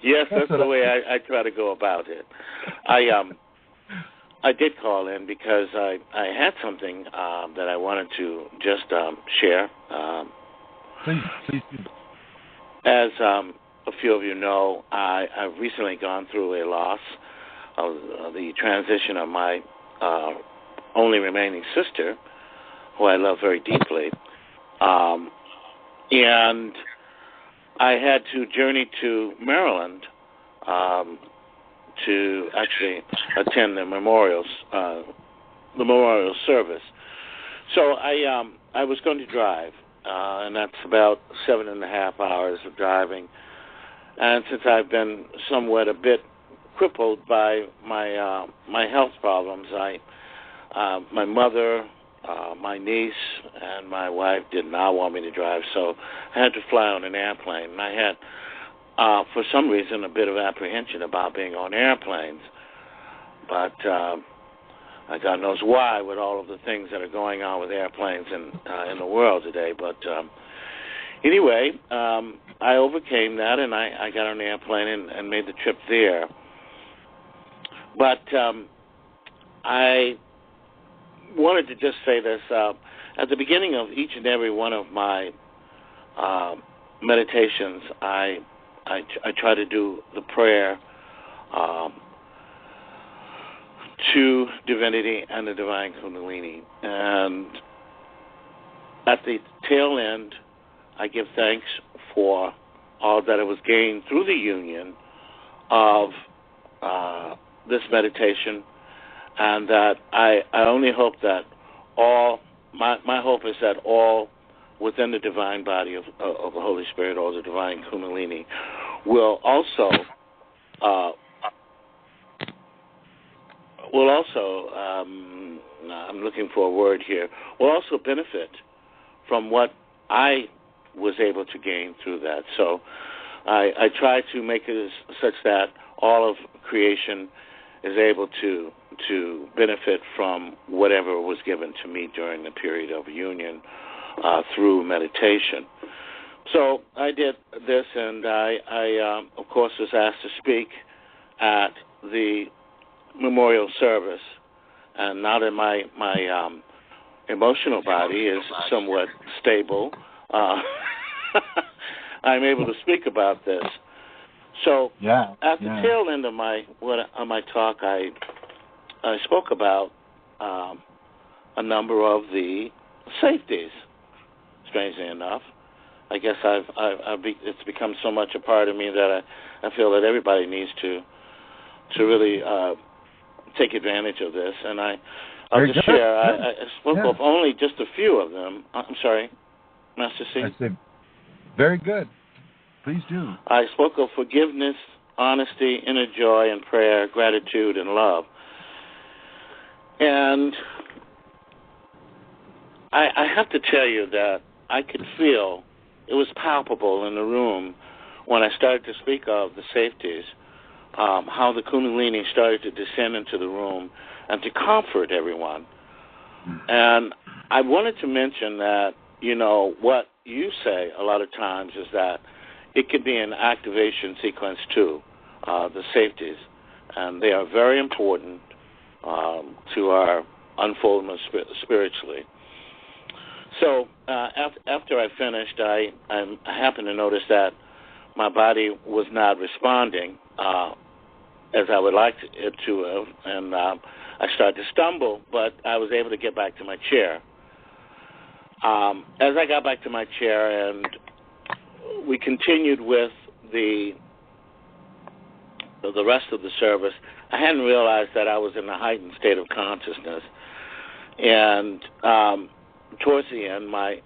Yes, that's the way I try to go about it. I did call in because I had something that I wanted to just share. Please do. As a few of you know, I've recently gone through a loss of the transition of my only remaining sister, who I love very deeply. And I had to journey to Maryland to actually attend the memorial service. So I was going to drive, and that's about 7.5 hours of driving. And since I've been somewhat a bit crippled by my health problems, my mother, my niece, and my wife did not want me to drive, so I had to fly on an airplane. And I had, for some reason, a bit of apprehension about being on airplanes. But God knows why with all of the things that are going on with airplanes in the world today. But anyway, I overcame that, and I got on the airplane and made the trip there. But I wanted to just say this. At the beginning of each and every one of my meditations, I try to do the prayer to divinity and the divine Kundalini. And at the tail end, I give thanks for all that it was gained through the union of this meditation, and that I only hope that all, my hope is that all within the divine body of the Holy Spirit, or the divine Kundalini, will also I'm looking for a word here, will also benefit from what I was able to gain through that. So I try to make it such that all of creation is able to benefit from whatever was given to me during the period of union through meditation. So I did this, and I of course, was asked to speak at the memorial service. And now that my emotional body is somewhat stable, I'm able to speak about this. So at the tail end of my talk, I spoke about a number of the safeties. Strangely enough, I guess it's become so much a part of me that I feel that everybody needs to really take advantage of this. And I'll just share. I spoke of only just a few of them. I'm sorry, Master C. I say, very good. Please do. I spoke of forgiveness, honesty, inner joy, and prayer, gratitude, and love. And I have to tell you that I could feel, it was palpable in the room when I started to speak of the safeties, how the Kundalini started to descend into the room and to comfort everyone. And I wanted to mention that, what you say a lot of times is that it could be an activation sequence too, the safeties. And they are very important to our unfoldment spiritually. So after I finished, I happened to notice that my body was not responding as I would like it to have, and I started to stumble, but I was able to get back to my chair. As I got back to my chair and we continued with the rest of the service, I hadn't realized that I was in a heightened state of consciousness, and towards the end, my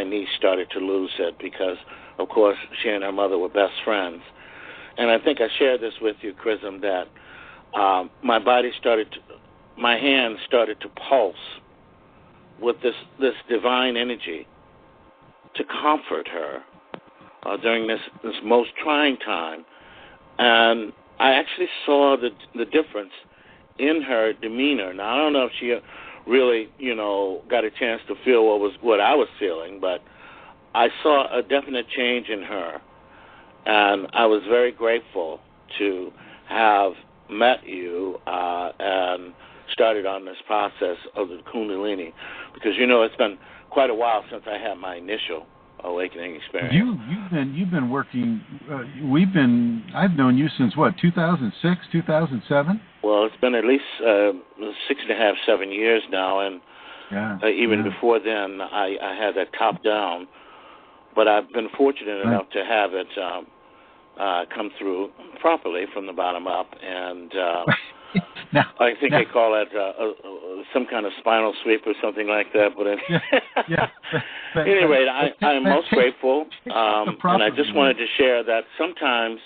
niece started to lose it because, of course, she and her mother were best friends. And I think I shared this with you, Chrism, that my hands started to pulse with this divine energy to comfort her during this most trying time. And I actually saw the difference in her demeanor. Now, I don't know if she really, got a chance to feel what I was feeling, but I saw a definite change in her. And I was very grateful to have met you and started on this process of the Kundalini, because it's been quite a while since I had my initial awakening experience. You've been working. I've known you since what, 2006, 2007? Well, it's been at least 6.5, 7 years now, and even before then, I had that top down. But I've been fortunate enough to have it come through properly from the bottom up, and I think they call it some kind of spinal sweep or something like that. But anyway, I'm most grateful, and I just wanted to share that sometimes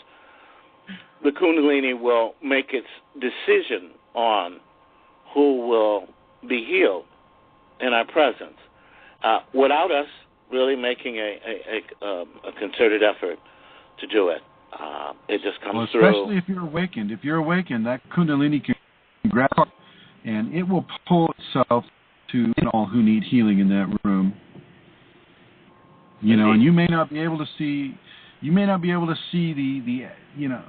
the Kundalini will make its decision on who will be healed in our presence without us really making a concerted effort to do it. It just comes through. Especially if you're awakened. If you're awakened, that Kundalini can grab and it will pull itself to all who need healing in that room. You know, and you may not be able to see. You may not be able to see the you know.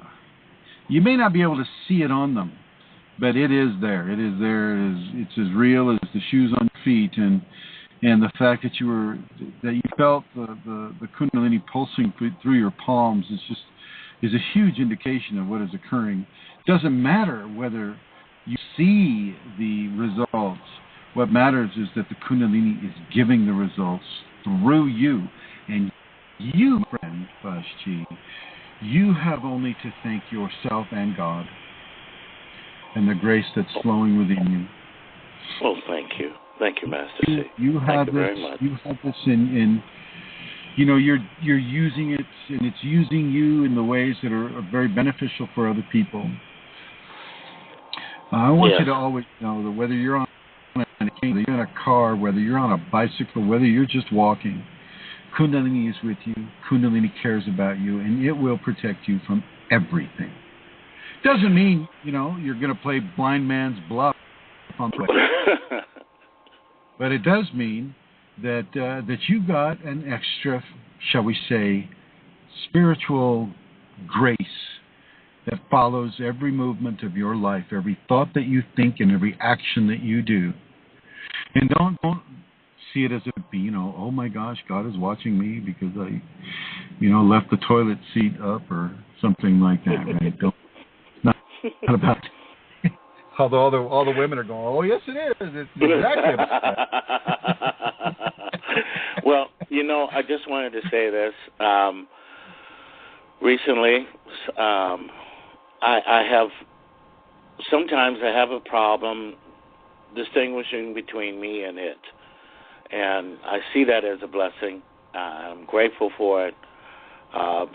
You may not be able to see it on them, but it is there. It is there. It's as real as the shoes on your feet, and the fact that you felt the Kundalini pulsing through your palms is a huge indication of what is occurring. It doesn't matter whether you see the results. What matters is that the Kundalini is giving the results through you, and you, friend Vashti, you have only to thank yourself and God and the grace that's flowing within you. Well, thank you. Thank you, Master C. You have this. Very much. You have this in you know, you're using it, and it's using you in the ways that are very beneficial for other people. I want you to always know that whether you're on a train, whether you're in a car, whether you're on a bicycle, whether you're just walking, Kundalini is with you. Kundalini cares about you, and it will protect you from everything. Doesn't mean, you know, you're going to play blind man's bluff on the way. But it does mean that you've got an extra, shall we say, spiritual grace that follows every movement of your life, every thought that you think, and every action that you do. And don't see it as if, you know, oh my gosh, God is watching me because I, you know, left the toilet seat up or something like that, right? Not about it. Although all the women are going, oh yes it is. It's exactly about that. Well, you know, I just wanted to say this. Recently, sometimes I have a problem distinguishing between me and it. And I see that as a blessing. I'm grateful for it.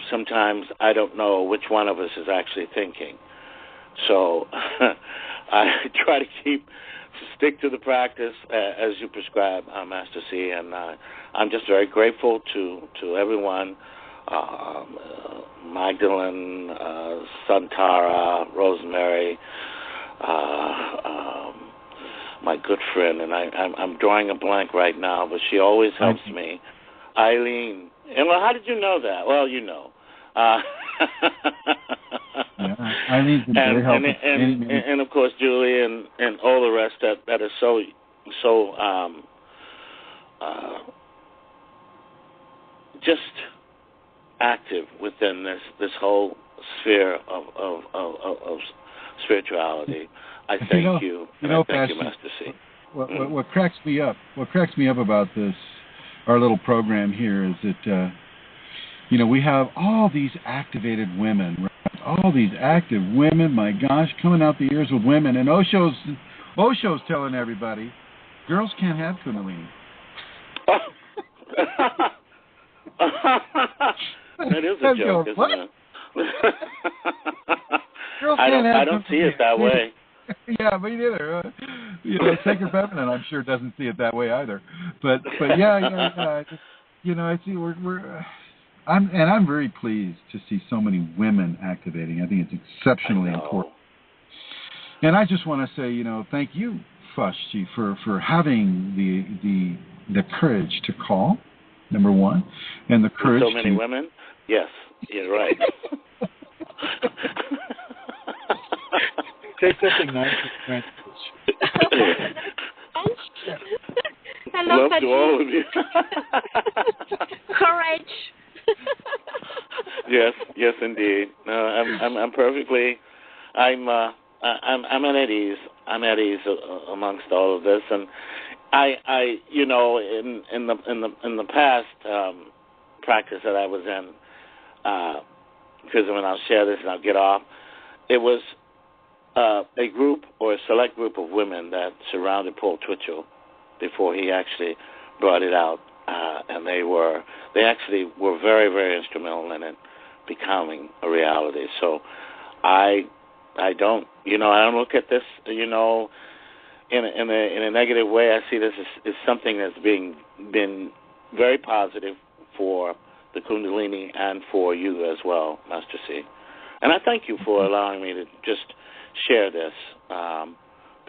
Sometimes I don't know which one of us is actually thinking. So I try to stick to the practice as you prescribe, Master C. And I'm just very grateful to everyone, Magdalene, Santara, Rosemary, my good friend, and I'm drawing a blank right now, but she always helps me. Eileen. And well, how did you know that? Well, you know. Eileen's been very helpful. And of course Julie and all the rest that are so just active within this whole sphere of spirituality. I thank you. Thank you, Master C. What cracks me up about this, our little program here, is that you know, we have all these activated women, right? All these active women, my gosh, coming out the ears with women, and Osho's telling everybody, girls can't have Kundalini. That is a joke, what? Isn't it? Girls I don't see it that way. Yeah, me neither. You know, Sacred Feminine, I'm sure, doesn't see it that way either. But yeah. Just, you know, I see I'm very pleased to see so many women activating. I think it's exceptionally important. And I just want to say, you know, thank you, Vashti, for having the courage to call, number one, and the courage so many women. Yes, you're right. Say something nice in French. Love to all of you. Courage. Yes, indeed. No, I'm perfectly. I'm at ease. I'm at ease amongst all of this, and I you know, in the past practice that I was in, because when I'll share this and I'll get off, it was a group or a select group of women that surrounded Paul Twitchell before he actually brought it out, and they actually were very, very instrumental in it becoming a reality. So I don't look at this, you know, in a negative way. I see this as something that's been very positive for the Kundalini and for you as well, Master C. And I thank you for allowing me to just share this,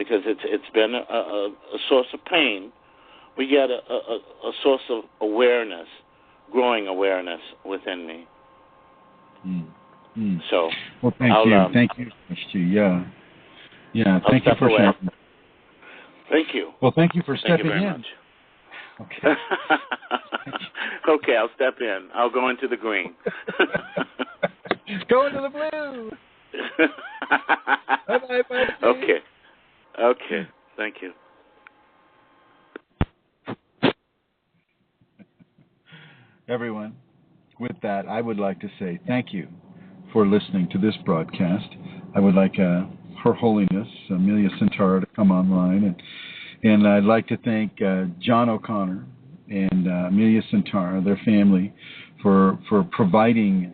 because it's been a source of pain. We get a source of awareness, growing awareness within me. So, well, thank you, Stu. Yeah. Thank you for sharing. Thank you. Well, thank you for stepping very in. Much. Okay. Okay, I'll step in. I'll go into the green. Go into the blue. Bye. Okay. Thank you. Everyone, with that, I would like to say thank you for listening to this broadcast. I would like Her Holiness, Amelia Centaur, to come online, and I'd like to thank John O'Connor and Amelia Centaur, their family, for providing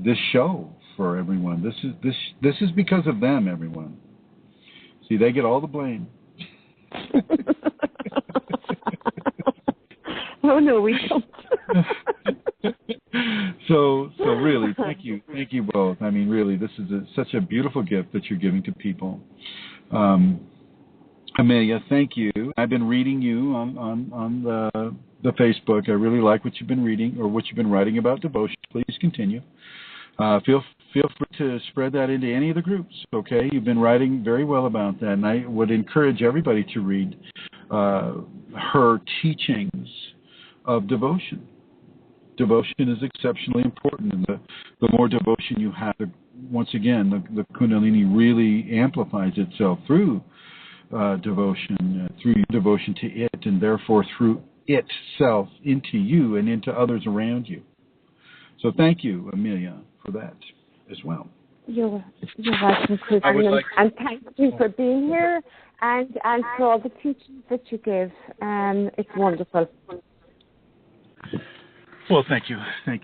this show for everyone. This is because of them, everyone. See, they get all the blame. Oh no, we don't. So really, thank you both. I mean, really, this is such a beautiful gift that you're giving to people. Amelia, thank you. I've been reading you on the Facebook. I really like what you've been reading or what you've been writing about devotion. Please continue. Feel free to spread that into any of the groups. Okay, you've been writing very well about that, and I would encourage everybody to read her teachings of devotion. Devotion is exceptionally important, and the more devotion you have, once again, the Kundalini really amplifies itself through devotion, through your devotion to it, and therefore through itself into you and into others around you. So thank you, Amelia, for that as well. You're welcome, Chrism, and thank you for being here and for all the teachings that you give. It's wonderful. Well, thank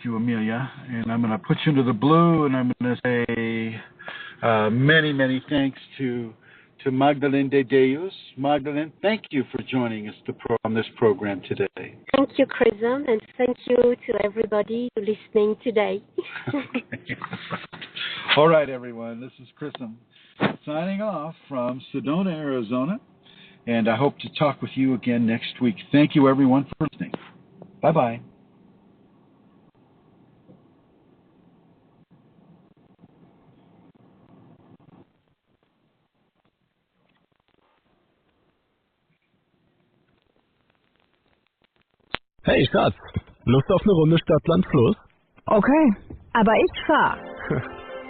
you, Amelia. And I'm going to put you into the blue, and I'm going to say many thanks to Magdalene de Deus. Magdalene, thank you for joining us on this program today. Thank you, Chrism, and thank you to everybody listening today. All right, everyone. This is Chrism signing off from Sedona, Arizona, and I hope to talk with you again next week. Thank you, everyone, for listening. Bye-bye. Hey Schatz, Lust auf eine Runde Stadt-Land-Fluss? Okay, aber ich fahr.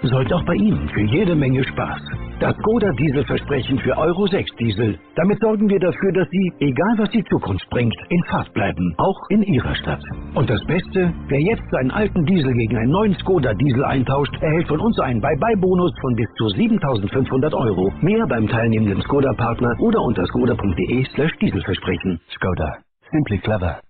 Sollte auch bei Ihnen für jede Menge Spaß. Das Skoda-Dieselversprechen für Euro 6 Diesel. Damit sorgen wir dafür, dass Sie, egal was die Zukunft bringt, in Fahrt bleiben, auch in Ihrer Stadt. Und das Beste, wer jetzt seinen alten Diesel gegen einen neuen Skoda-Diesel eintauscht, erhält von uns einen Bye-Bye-Bonus von bis zu 7.500 €. Mehr beim teilnehmenden Skoda-Partner oder unter skoda.de/Dieselversprechen. Skoda. Simply clever.